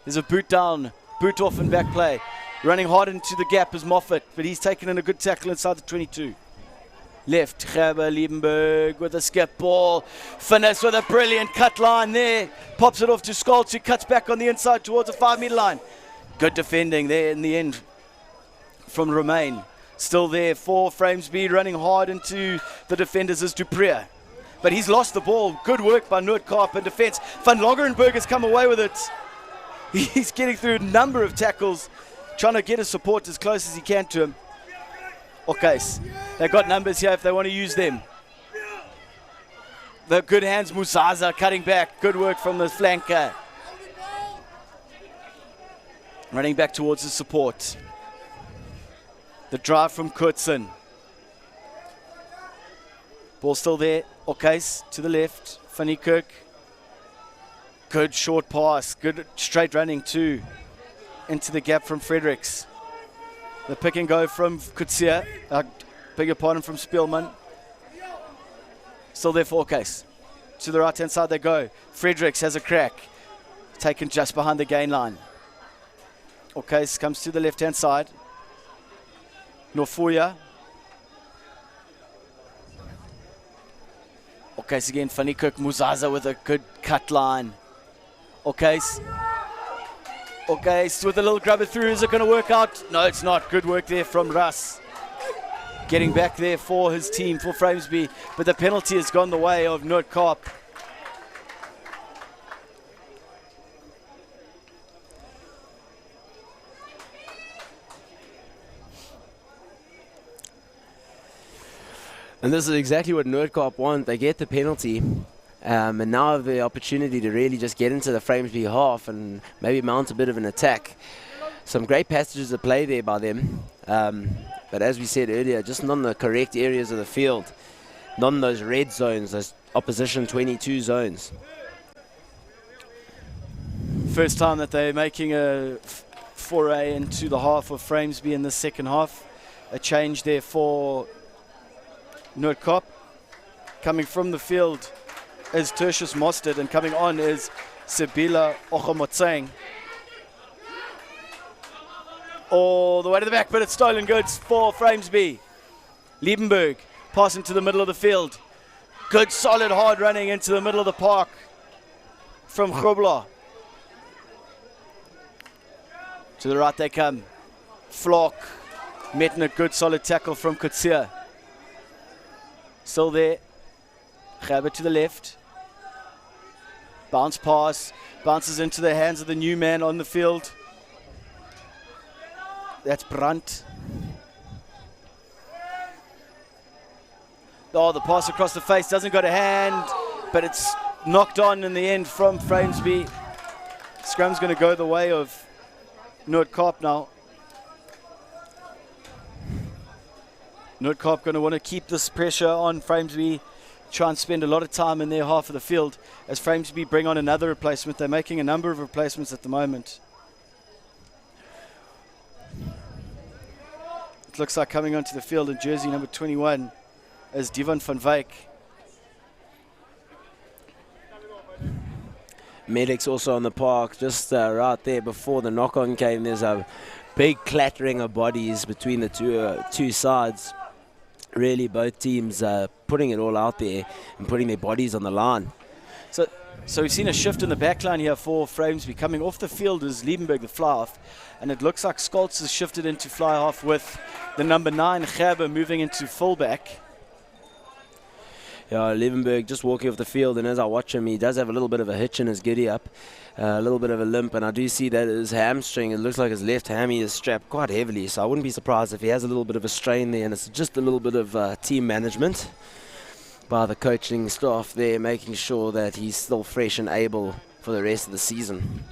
There's a boot down, boot off and back play. Running hard into the gap is Moffat, but he's taken in a good tackle inside the 22. Left, Gerber, Liebenberg with a skip ball. Finesse with a brilliant cut line there. Pops it off to Scholz, who cuts back on the inside towards the 5-meter line. Good defending there in the end from Romain. Still there for Framesby, running hard into the defenders is Dupree. But he's lost the ball. Good work by Noord-Kaap in defense. Van Longerenberg has come away with it. He's getting through a number of tackles, trying to get his support as close as he can to him. Okay, they've got numbers here if they want to use them. The good hands, Musaza cutting back. Good work from the flanker. Running back towards the support. The drive from Kurtzen. Ball still there. Okay, to the left. Van Niekerk. Good short pass. Good straight running too. Into the gap from Fredericks. The pick and go from Kutsia. Beg your pardon, from Spielman. Still there for Case. To the right-hand side they go. Fredericks has a crack. Taken just behind the gain line. Case comes to the left-hand side. Nofuya. Case again. Van Niekerk, Muzaza with a good cut line. Case with a little grubber through. Is it going to work out? No, it's not. Good work there from Russ. Getting back there for his team, for Framesby. But the penalty has gone the way of Noord-Kaap. And this is exactly what Noord-Kaap want. They get the penalty, and now have the opportunity to really just get into the Framesby half and maybe mount a bit of an attack. Some great passages of play there by them, but as we said earlier, just not in the correct areas of the field, not in those red zones, those opposition 22 zones. First time that they're making a foray into the half of Framesby in the second half. A change there for Noord-Kaap. Coming from the field is Tertius Mostert, and coming on is Sibila Ochomotseng. All the way to the back, but it's stolen goods for Framesby. Liebenberg passing to the middle of the field. Good, solid, hard running into the middle of the park from Grobler. To the right they come. Flock. Metting a good, solid tackle from Kutsia. Still there. Gerber to the left. Bounce pass. Bounces into the hands of the new man on the field. That's Brandt. Oh, the pass across the face doesn't go to hand, but it's knocked on in the end from Framesby. Scrum's going to go the way of Noord-Kaap now. Noord-Kaap going to want to keep this pressure on Framesby, try and spend a lot of time in their half of the field as Framesby bring on another replacement. They're making a number of replacements at the moment. It looks like coming onto the field in jersey number 21 is Devon van Wyk. Medic's also on the park, just right there before the knock-on came. There's a big clattering of bodies between the two sides. Really, both teams putting it all out there and putting their bodies on the line. So we've seen a shift in the back line here for Framesby. Coming off the field is Liebenberg, the fly-half, and it looks like Scholz has shifted into fly-half with the number 9, Gerber, moving into fullback. Yeah, Liebenberg just walking off the field, and as I watch him, he does have a little bit of a hitch in his giddy-up, a little bit of a limp, and I do see that his hamstring, it looks like his left hammy is strapped quite heavily, so I wouldn't be surprised if he has a little bit of a strain there, and it's just a little bit of team management by the coaching staff there, making sure that he's still fresh and able for the rest of the season.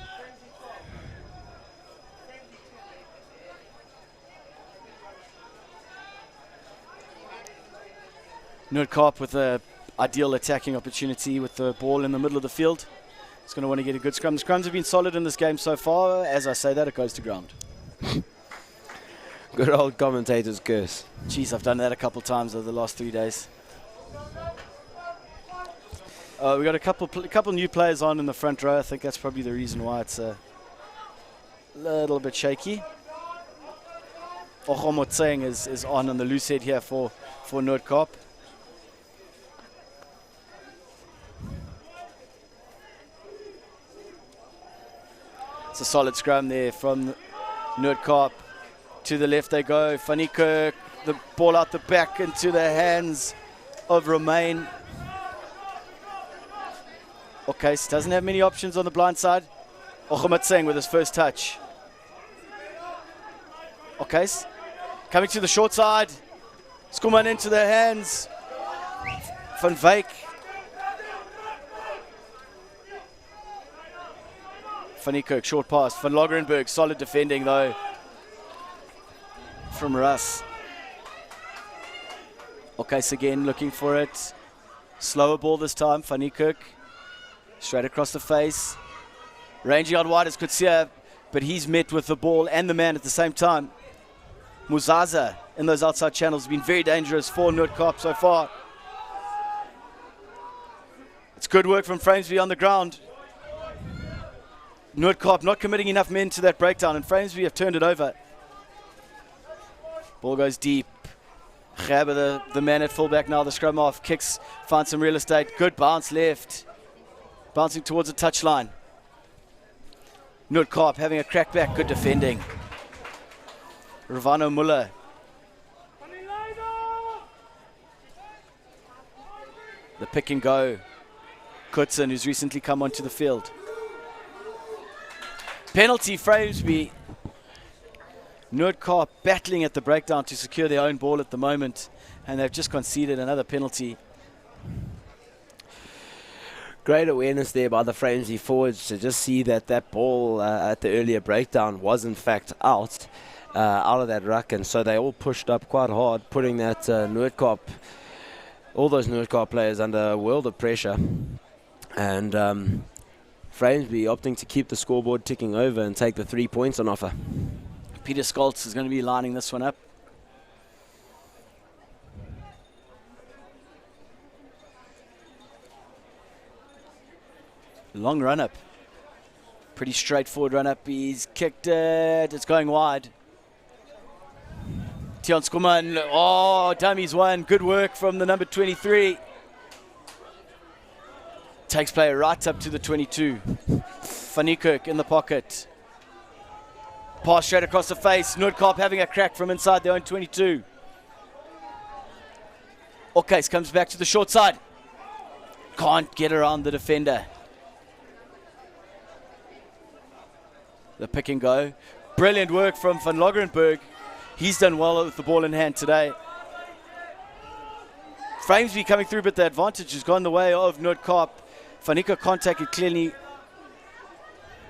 Noord-Kaap with an ideal attacking opportunity with the ball in the middle of the field. He's going to want to get a good scrum. The scrums have been solid in this game so far. As I say that, it goes to ground. Good old commentator's curse. Jeez, I've done that a couple times over the last 3 days. We got a couple new players on in the front row. I think that's probably the reason why it's a little bit shaky. Ochomotseng is on the loose head here for Noord-Kaap. It's a solid scrum there from Noord-Kaap. To the left they go. Van Niekerk, the ball out the back into the hands of Romain. Okay, so doesn't have many options on the blind side. Ochomotseng with his first touch. Okay, coming to the short side. Skuman into the hands. Van Wyk. Van Niekerk, short pass. Van Lagerenberg, solid defending though from Russ. Okay, so again looking for it. Slower ball this time. Van Niekerk. Straight across the face. Ranging out wide as Kutsia, but he's met with the ball and the man at the same time. Muzaza in those outside channels has been very dangerous for Noord-Kaap so far. It's good work from Framesby on the ground. Noord-Kaap not committing enough men to that breakdown, and Framesby have turned it over. Ball goes deep. Gerber, the man at fullback now, the scrum off. Kicks, finds some real estate. Good bounce left. Bouncing towards the touchline. Noord-Kaap having a crack back, good defending. Ravano Muller. The pick and go. Kutsen, who's recently come onto the field. Penalty, Framesby. Noord-Kaap battling at the breakdown to secure their own ball at the moment. and they've just conceded another penalty. Great awareness there by the Framesby forwards to just see that that ball at the earlier breakdown was in fact out of that ruck, and so they all pushed up quite hard, putting that all those Noord-Kaap players under a world of pressure. And Framesby opting to keep the scoreboard ticking over and take the 3 points on offer. Peter Scholz is going to be lining this one up. Long run up. Pretty straightforward run up. He's kicked it. It's going wide. Tian Skuman. Oh, dummies one. Good work from the number 23. Takes play right up to the 22. Van Niekerk in the pocket. Pass straight across the face. Noord-Kaap having a crack from inside their own 22. Okes comes back to the short side. Can't get around the defender. The pick and go. Brilliant work from Van Logrenberg. He's done well with the ball in hand today. Framesby coming through, but the advantage has gone the way of Noord-Kaap. Van Niekerk contacted clearly.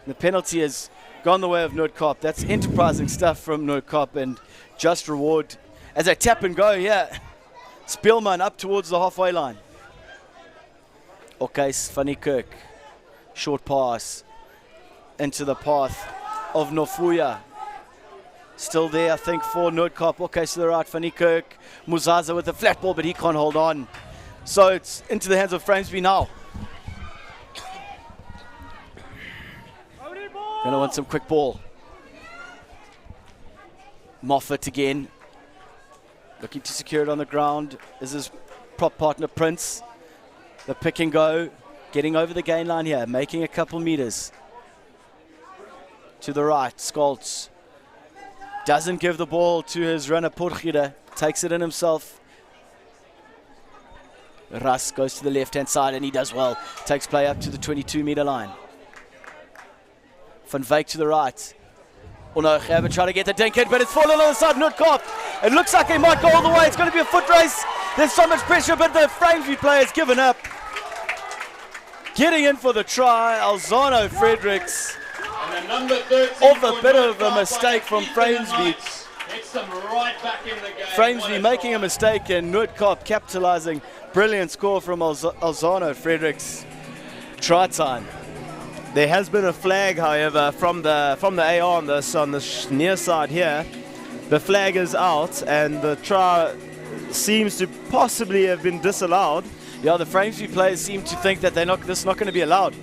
The penalty has gone the way of Noord-Kaap. That's enterprising stuff from Noord-Kaap, and just reward as they tap and go. Yeah, Spielman up towards the halfway line. Okay, Van Niekerk. Short pass into the path of Nofuya. Still there, I think, for Noord-Kaap. Okay, to the right, Van Niekerk. Muzaza with a flat ball, but he can't hold on. So it's into the hands of Framesby now. Gonna want some quick ball. Moffat again. Looking to secure it on the ground. Is his prop partner Prince. The pick and go. Getting over the gain line here. Making a couple meters. To the right, Scholz. Doesn't give the ball to his runner Porgida. Takes it in himself. Ras goes to the left-hand side and he does well. Takes play up to the 22-meter line. Van Wyk to the right. Oh no, Gerber trying to get the dink in, but it's fallen on the side. Noord-Kaap. It looks like they might go all the way. It's going to be a foot race. There's so much pressure, but the Framesby player's given up. Getting in for the try, Alzano Fredericks. And the number 13 Off a bit of a mistake from Framesby. Gets them right back in the game. Framesby making a mistake and Noord-Kaap capitalizing. Brilliant score from Alzano Fredericks. Try time. There has been a flag, however, from the AR on the near side here. The flag is out, and the try seems to possibly have been disallowed. Yeah, the Framesby players seem to think that this is not going to be allowed.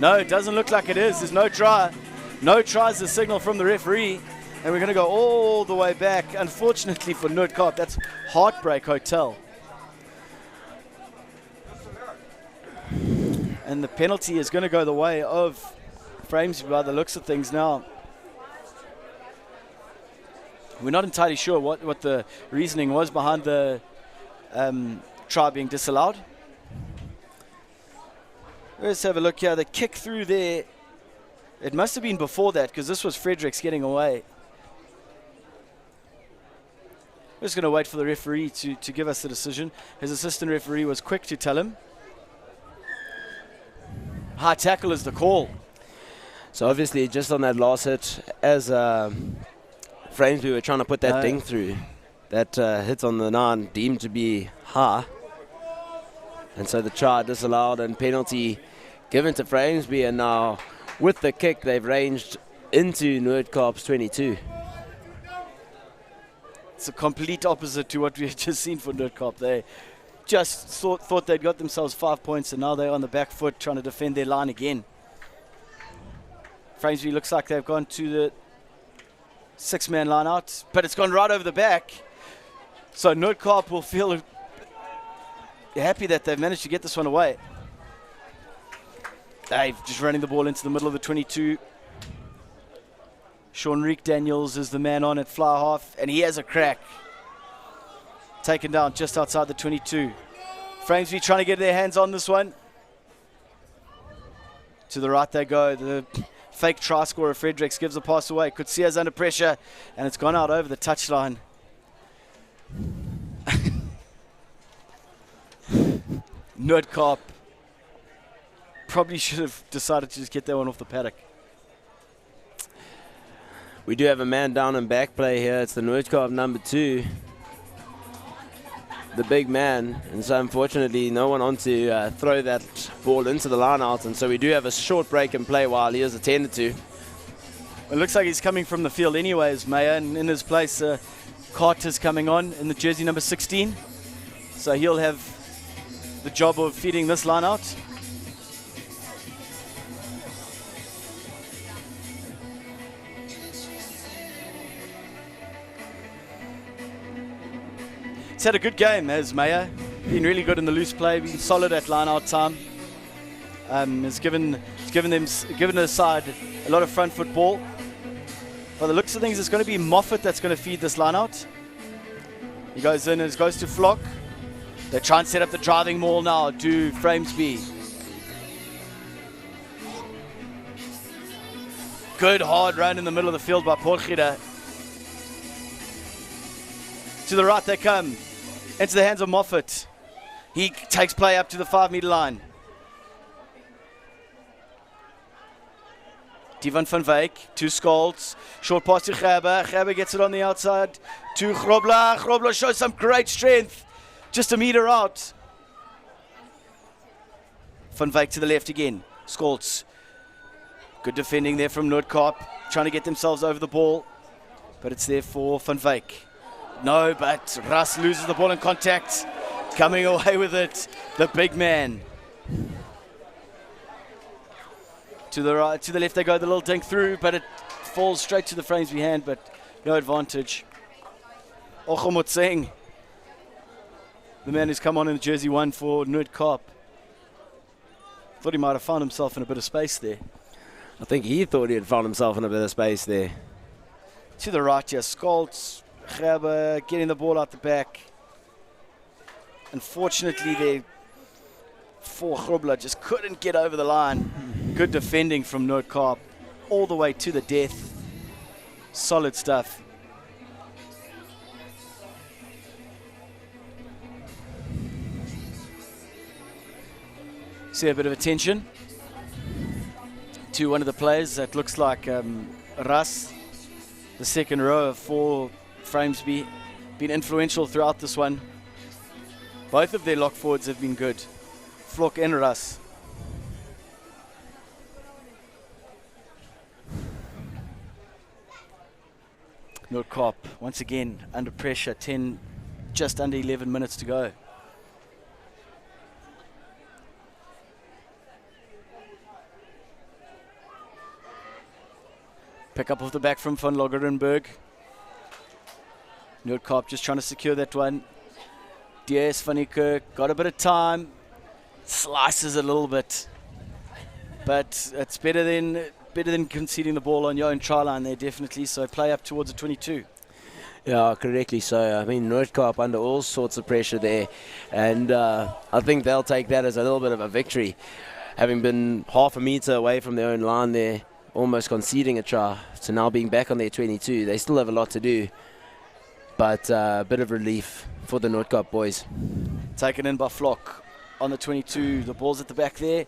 No, it doesn't look like it is. There's no try. No try is the signal from the referee, and we're going to go all the way back. Unfortunately for Noord-Kaap, that's Heartbreak Hotel. And the penalty is going to go the way of Framesby by the looks of things now. We're not entirely sure what the reasoning was behind the try being disallowed. Let's have a look here. The kick through there, it must have been before that because this was Fredericks getting away. We're just going to wait for the referee to give us the decision. His assistant referee was quick to tell him. High tackle is the call. So obviously just on that last hit, as Framesby were trying to put that ding through, that hit on the 9 deemed to be high. And so the try disallowed and penalty given to Framesby, and now with the kick they've ranged into Noord-Kaap's 22. It's a complete opposite to what we had just seen for Noord-Kaap. They just thought they'd got themselves 5 points, and now they're on the back foot trying to defend their line again. Framesby looks like they've gone to the 6-man line out, but it's gone right over the back. So Noord-Kaap will feel happy that they've managed to get this one away. They've just running the ball into the middle of the 22. Sean-Riek Daniels is the man on at fly half, and he has a crack. Taken down just outside the 22. Framesby trying to get their hands on this one. To the right they go. The fake try scorer Fredericks gives the pass away. Kutsia's under pressure, and it's gone out over the touchline. Noord-Kaap probably should have decided to just get that one off the paddock. We do have a man down and back play here. It's the Noord-Kaap number 2. The big man, and so unfortunately no one on to throw that ball into the line out, and so we do have a short break in play while he is attended to. It looks like he's coming from the field anyways, Maya, and in his place Carter's coming on in the jersey number 16, so he'll have the job of feeding this line out. He's had a good game, has Maya. Been really good in the loose play, been solid at line-out time. Has given the side a lot of front foot ball. By the looks of things, it's going to be Moffat that's going to feed this line-out. He goes in and goes to Flock. They try and set up the driving maul now to Framesby. Good hard run in the middle of the field by Porchida. To the right they come. Into the hands of Moffat. He takes play up to the 5-meter line. Divan van Wyk to Scholz. Short pass to Gerber. Gerber gets it on the outside to Grobler. Grobler shows some great strength. Just a meter out. Van Wyk to the left again. Scholz. Good defending there from Noord-Kaap. Trying to get themselves over the ball. But it's there for Van Wyk. No, but Russ loses the ball in contact. Coming away with it, the big man. To the right, to the left they go, the little dink through, but it falls straight to the Framesby hand, but no advantage. Ochomot Singh, the man who's come on in the jersey 1 for Noord-Kaap. Thought he might have found himself in a bit of space there. I think he thought he had found himself in a bit of space there. To the right, yeah, Scholz. Gerber getting the ball out the back. Unfortunately, they for Grobler just couldn't get over the line. Good defending from Noord-Kaap all the way to the death. Solid stuff. See a bit of attention to one of the players that looks like Russ, the second row for Framesby, been influential throughout this one. Both of their lock forwards have been good, Flock and Russ. Noord-Kaap once again under pressure, just under 11 minutes to go. Pick up off the back from Van Loggerenberg. Noord-Kaap just trying to secure that one. DS van die Kerk got a bit of time. Slices a little bit. But it's better than conceding the ball on your own try line there, definitely. So play up towards the 22. Yeah, correctly so. I mean, Noord-Kaap under all sorts of pressure there. And I think they'll take that as a little bit of a victory. Having been half a meter away from their own line there, almost conceding a try, to now being back on their 22. They still have a lot to do. But a bit of relief for the Noord-Kaap boys. Taken in by Flock on the 22. The ball's at the back there.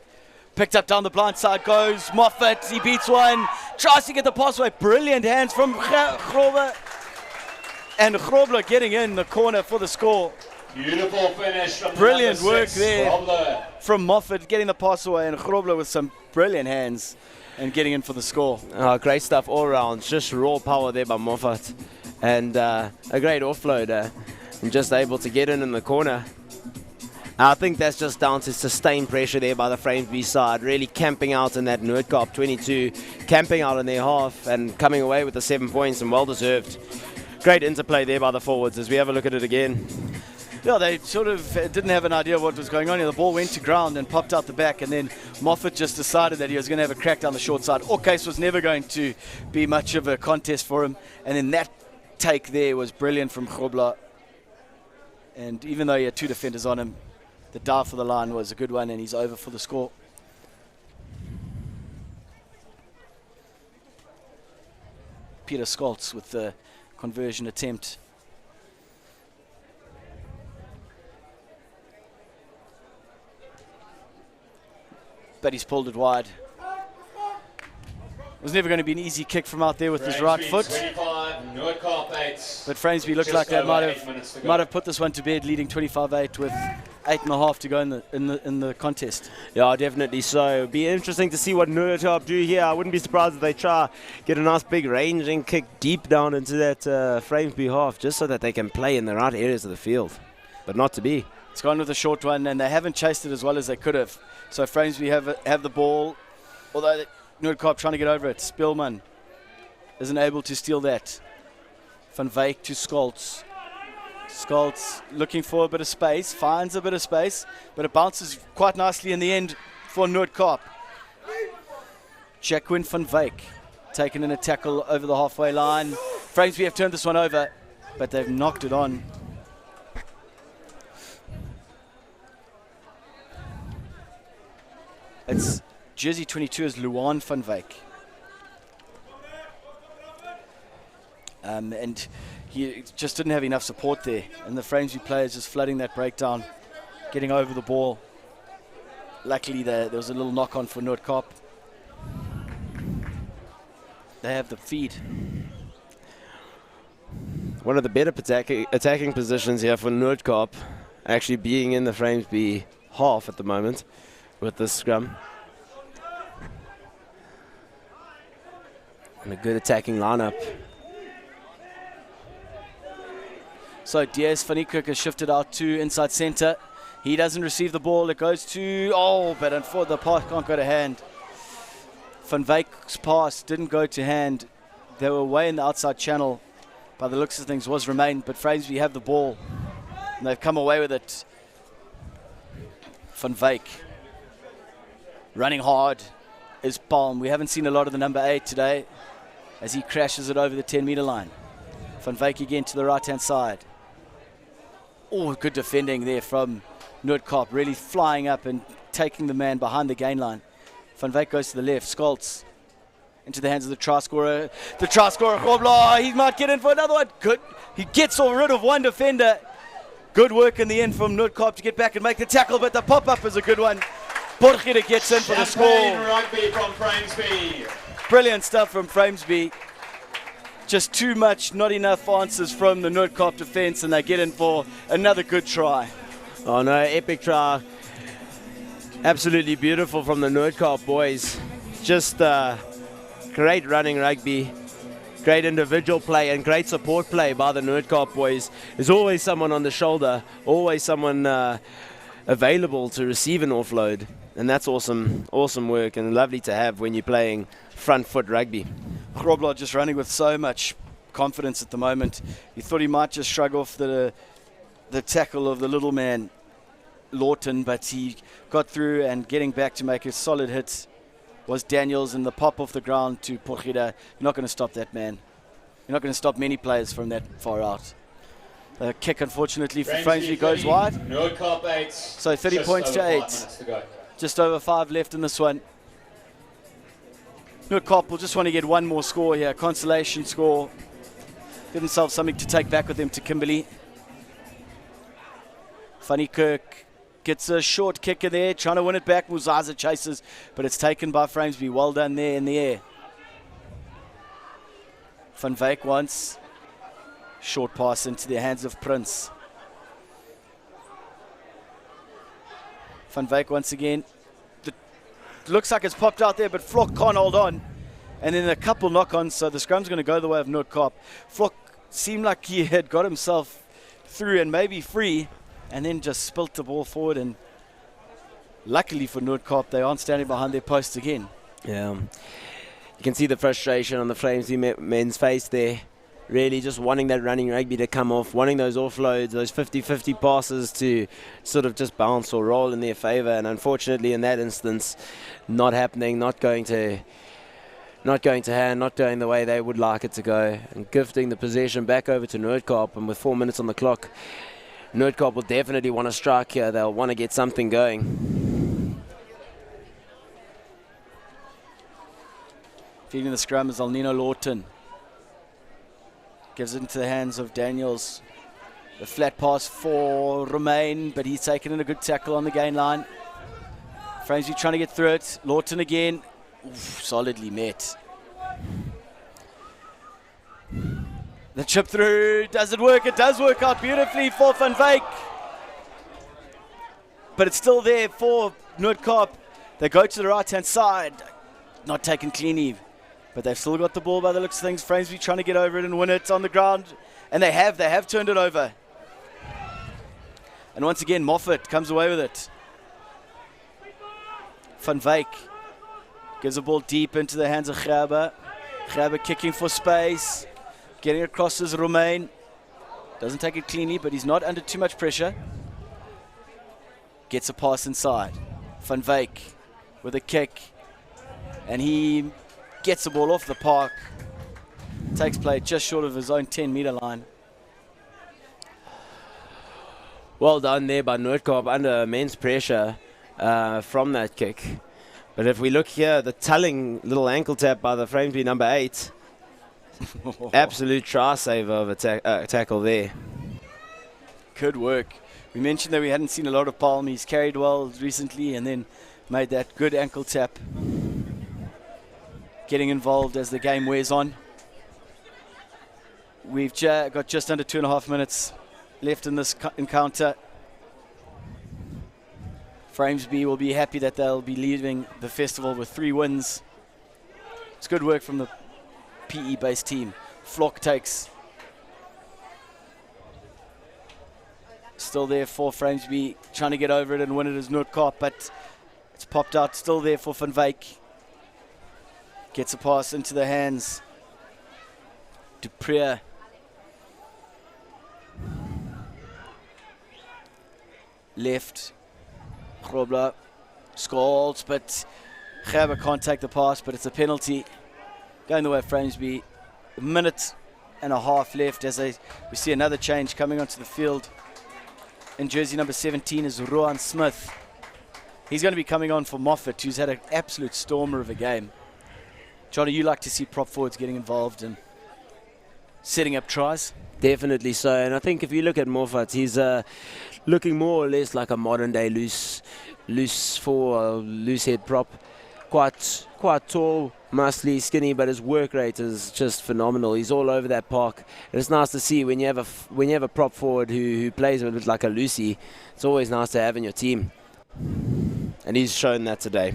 Picked up down the blind side goes Moffat. He beats one. Tries to get the pass away. Brilliant hands from Grobler. And Grobler getting in the corner for the score. Beautiful finish from brilliant the work 6, there Grobler. From Moffat getting the pass away, and Grobler with some brilliant hands and getting in for the score. Great stuff all around. Just raw power there by Moffat. And a great offload and just able to get in the corner. I think that's just down to sustained pressure there by the Framesby side, really camping out in that Noord-Kaap 22, camping out in their half and coming away with the 7 points, and well deserved. Great interplay there by the forwards as we have a look at it again. Yeah, they sort of didn't have an idea of what was going on here. The ball went to ground and popped out the back, and then Moffat just decided that he was going to have a crack down the short side. Orcase was never going to be much of a contest for him, and then that take there was brilliant from Grobler. And even though he had 2 defenders on him, the dive for the line was a good one, and he's over for the score. Peter Scholz with the conversion attempt. but he's pulled it wide. It was never going to be an easy kick from out there with his right foot. 25, Noord-Kaap 8. But Framesby looked Just like they over 8 minutes to go. might have put this one to bed, leading 25-8 with 8.5 to go in the contest. Yeah, definitely so. It'd be interesting to see what Noord-Kaap do here. I wouldn't be surprised if they try get a nice big ranging kick deep down into that Framesby half, just so that they can play in the right areas of the field. But not to be. It's gone with a short one, and they haven't chased it as well as they could have. So Framesby have the ball, although Noord-Kaap trying to get over it. Spillman isn't able to steal that. Van Wyk to Scholz. Scholz looking for a bit of space, finds a bit of space, but it bounces quite nicely in the end for Noord-Kaap. Jacquin Van Wyk taken in a tackle over the halfway line. Framesby have turned this one over, but they've knocked it on. It's jersey 22 is Luan Van Wyk. And he just didn't have enough support there. And the Framesby players just flooding that breakdown, getting over the ball. Luckily, there was a little knock-on for Noord-Kaap. They have the feed. One of the better attacking positions here for Noord-Kaap, actually being in the Framesby half at the moment with this scrum. And a good attacking lineup. So Diaz van Niekerk has shifted out to inside centre. He doesn't receive the ball. It goes to, but the pass can't go to hand. Van Wyk's pass didn't go to hand. They were way in the outside channel. By the looks of things, was remained, but Framesby have the ball. And they've come away with it. Van Wyk running hard is Palm. We haven't seen a lot of the number 8 today as he crashes it over the 10-meter line. Van Wyk again to the right-hand side. Oh, good defending there from Noord-Kaap, really flying up and taking the man behind the gain line. Van Wyk goes to the left. Scholz into the hands of the try scorer. The try scorer, Grobler, he might get in for another one. Good. He gets rid of one defender. Good work in the end from Noord-Kaap to get back and make the tackle, but the pop-up is a good one. Borgere gets in for the score. Rugby from Framesby. Brilliant stuff from Framesby. Just too much, not enough answers from the Noord-Kaap defence, and they get in for another good try. Oh no, epic try. Absolutely beautiful from the Noord-Kaap boys. Just great running rugby, great individual play, and great support play by the Noord-Kaap boys. There's always someone on the shoulder, always someone available to receive an offload, and that's awesome work and lovely to have when you're playing front foot rugby. Grobler just running with so much confidence at the moment. He thought he might just shrug off the tackle of the little man, Lawton, but he got through, and getting back to make a solid hit was Daniels, and the pop off the ground to Borgere. You're not going to stop that man. You're not going to stop many players from that far out. The kick, unfortunately, for Framesby goes wide. Noord-Kaap 8. So 30 points to 8. Just over 5 left in this one. Noord-Kaap will just want to get one more score here, consolation score. Give themselves something to take back with them to Kimberley. Van Niekerk gets a short kick in there, trying to win it back. Muzaza chases, but it's taken by Framesby. Well done there in the air. Van Wyk once. Short pass into the hands of Prince. Van Wyk once again. Looks like it's popped out there, but Flock can't hold on. And then a couple knock-ons, so the scrum's going to go the way of Noord-Kaap. Flock seemed like he had got himself through and maybe free, and then just spilt the ball forward. And luckily for Noord-Kaap, they aren't standing behind their posts again. Yeah, you can see the frustration on the Framesby men's face there. Really just wanting that running rugby to come off, wanting those offloads, those 50-50 passes to sort of just bounce or roll in their favour, and unfortunately in that instance, not happening, not going to hand, not going the way they would like it to go, and gifting the possession back over to Noord-Kaap. And with 4 minutes on the clock, Noord-Kaap will definitely want to strike here. They'll want to get something going. Feeding the scrum is Alnino Lawton. Gives it into the hands of Daniels. The flat pass for Romain, but he's taken in a good tackle on the gain line. Framesby trying to get through it. Lawton again. Oof, solidly met. The chip through. Does it work? It does work out beautifully for Van Wyk. But it's still there for Noord-Kaap. They go to the right-hand side. Not taken cleanly. But they've still got the ball by the looks of things. Framesby trying to get over it and win it on the ground. And they have turned it over. And once again, Moffat comes away with it. Van Wyk gives the ball deep into the hands of Gerber. Gerber kicking for space. Getting across as Romain. Doesn't take it cleanly, but he's not under too much pressure. Gets a pass inside. Van Wyk with a kick. And he gets the ball off the park. Takes play just short of his own 10-meter line. Well done there by Noord-Kaap under immense pressure from that kick. But if we look here, the telling little ankle tap by the Framesby number 8. Absolute try saver of a tackle there. Good work. We mentioned that we hadn't seen a lot of Palm. He's carried well recently and then made that good ankle tap. Getting involved as the game wears on. We've got just under 2.5 minutes left in this encounter. Framesby will be happy that they'll be leaving the festival with 3 wins. It's good work from the PE-based team. Flock takes. Still there for Framesby, trying to get over it and win it as Noord-Kaap, but it's popped out. Still there for Van Wyk. Gets a pass into the hands. Dupree. Left. Grobler. Scalds, but Gerber can't take the pass, but it's a penalty. Going the way of Framesby. 1.5 minutes left as we see another change coming onto the field. In jersey number 17 is Rohan Smith. He's going to be coming on for Moffat, who's had an absolute stormer of a game. Johnny, you like to see prop forwards getting involved and setting up tries? Definitely so, and I think if you look at Moffat, he's looking more or less like a modern-day loose head prop. Quite tall, muscly, skinny, but his work rate is just phenomenal. He's all over that park, and it's nice to see when you have a prop forward who plays a bit like a Lucy. It's always nice to have in your team, and he's shown that today.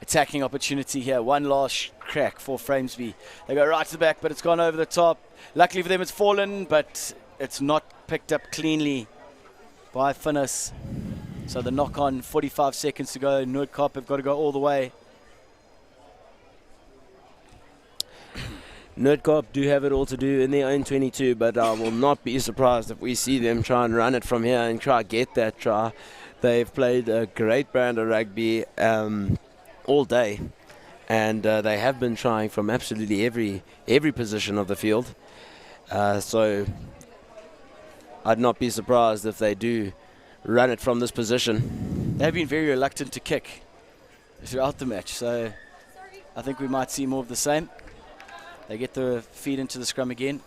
Attacking opportunity here. One last crack for Framesby. They go right to the back, but it's gone over the top. Luckily for them, it's fallen, but it's not picked up cleanly by Finnis. So the knock on, 45 seconds to go. Noord-Kaap have got to go all the way. Noord-Kaap do have it all to do in their own 22, but I will not be surprised if we see them try and run it from here and try to get that try. They've played a great brand of rugby all day, and they have been trying from absolutely every position of the field. So I'd not be surprised if they do run it from this position. They've been very reluctant to kick throughout the match, so I think we might see more of the same. They get the feed into the scrum again.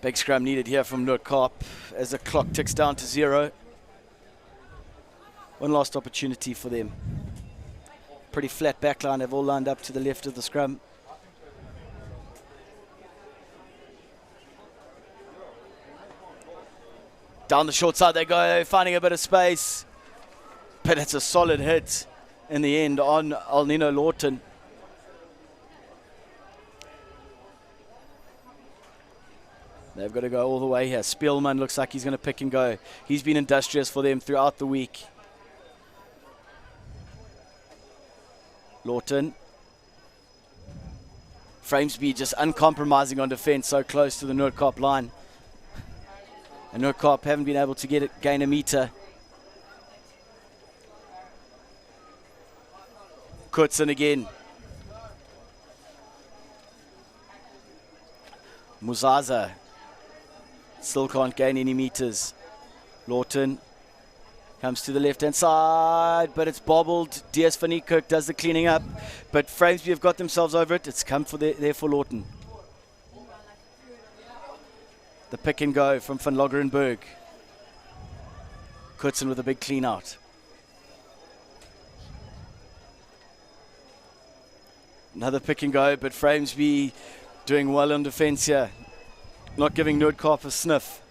Big scrum needed here from Noord-Kaap as the clock ticks down to 0. One last opportunity for them. Pretty flat backline. They've all lined up to the left of the scrum. Down the short side they go, finding a bit of space. But it's a solid hit in the end on Alnino Lawton. They've got to go all the way here. Spielman looks like he's going to pick and go. He's been industrious for them throughout the week. Lawton. Framesby just uncompromising on defense, so close to the Noord-Kaap line. And Noord-Kaap haven't been able to gain a meter. Kutsen again. Muzaza still can't gain any meters. Lawton Comes to the left-hand side, but it's bobbled. DS van Niekerk does the cleaning up, but Framesby have got themselves over it. It's come for there for Lawton. The pick and go from Van Loggerenberg. Kurtzen with a big clean out. Another pick and go, but Framesby doing well on defense here. Not giving Noord-Kaap a sniff.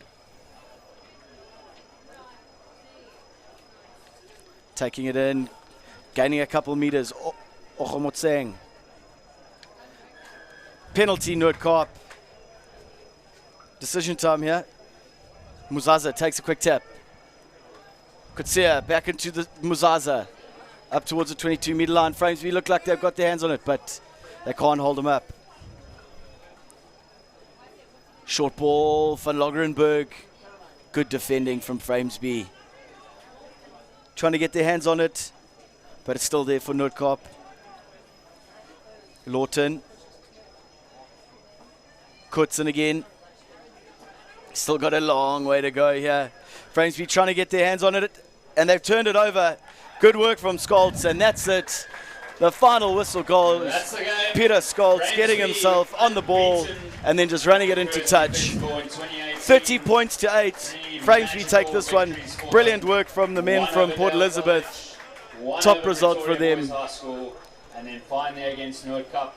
Taking it in, gaining a couple meters. Ochomotseng. Penalty, Noord-Kaap. Decision time here. Muzaza takes a quick tap. Kutsia back into the Muzaza. Up towards the 22-meter line. Framesby look like they've got their hands on it, but they can't hold them up. Short ball, Van Loggerenberg. Good defending from Framesby. Trying to get their hands on it, but it's still there for Noord-Kaap. Lawton. Kurtzen again. Still got a long way to go here. Framesby trying to get their hands on it, and they've turned it over. Good work from Scholz, and that's it. The final whistle goes. Peter Scholz getting himself on the ball and then just running it into touch. 30 points to 8. Framesby take this one. Brilliant work from the men from Port Elizabeth. Top result for them. And then finally against Noord-Kaap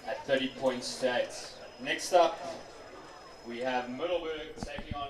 at 30 points to 8. Next up, we have Middelburg taking on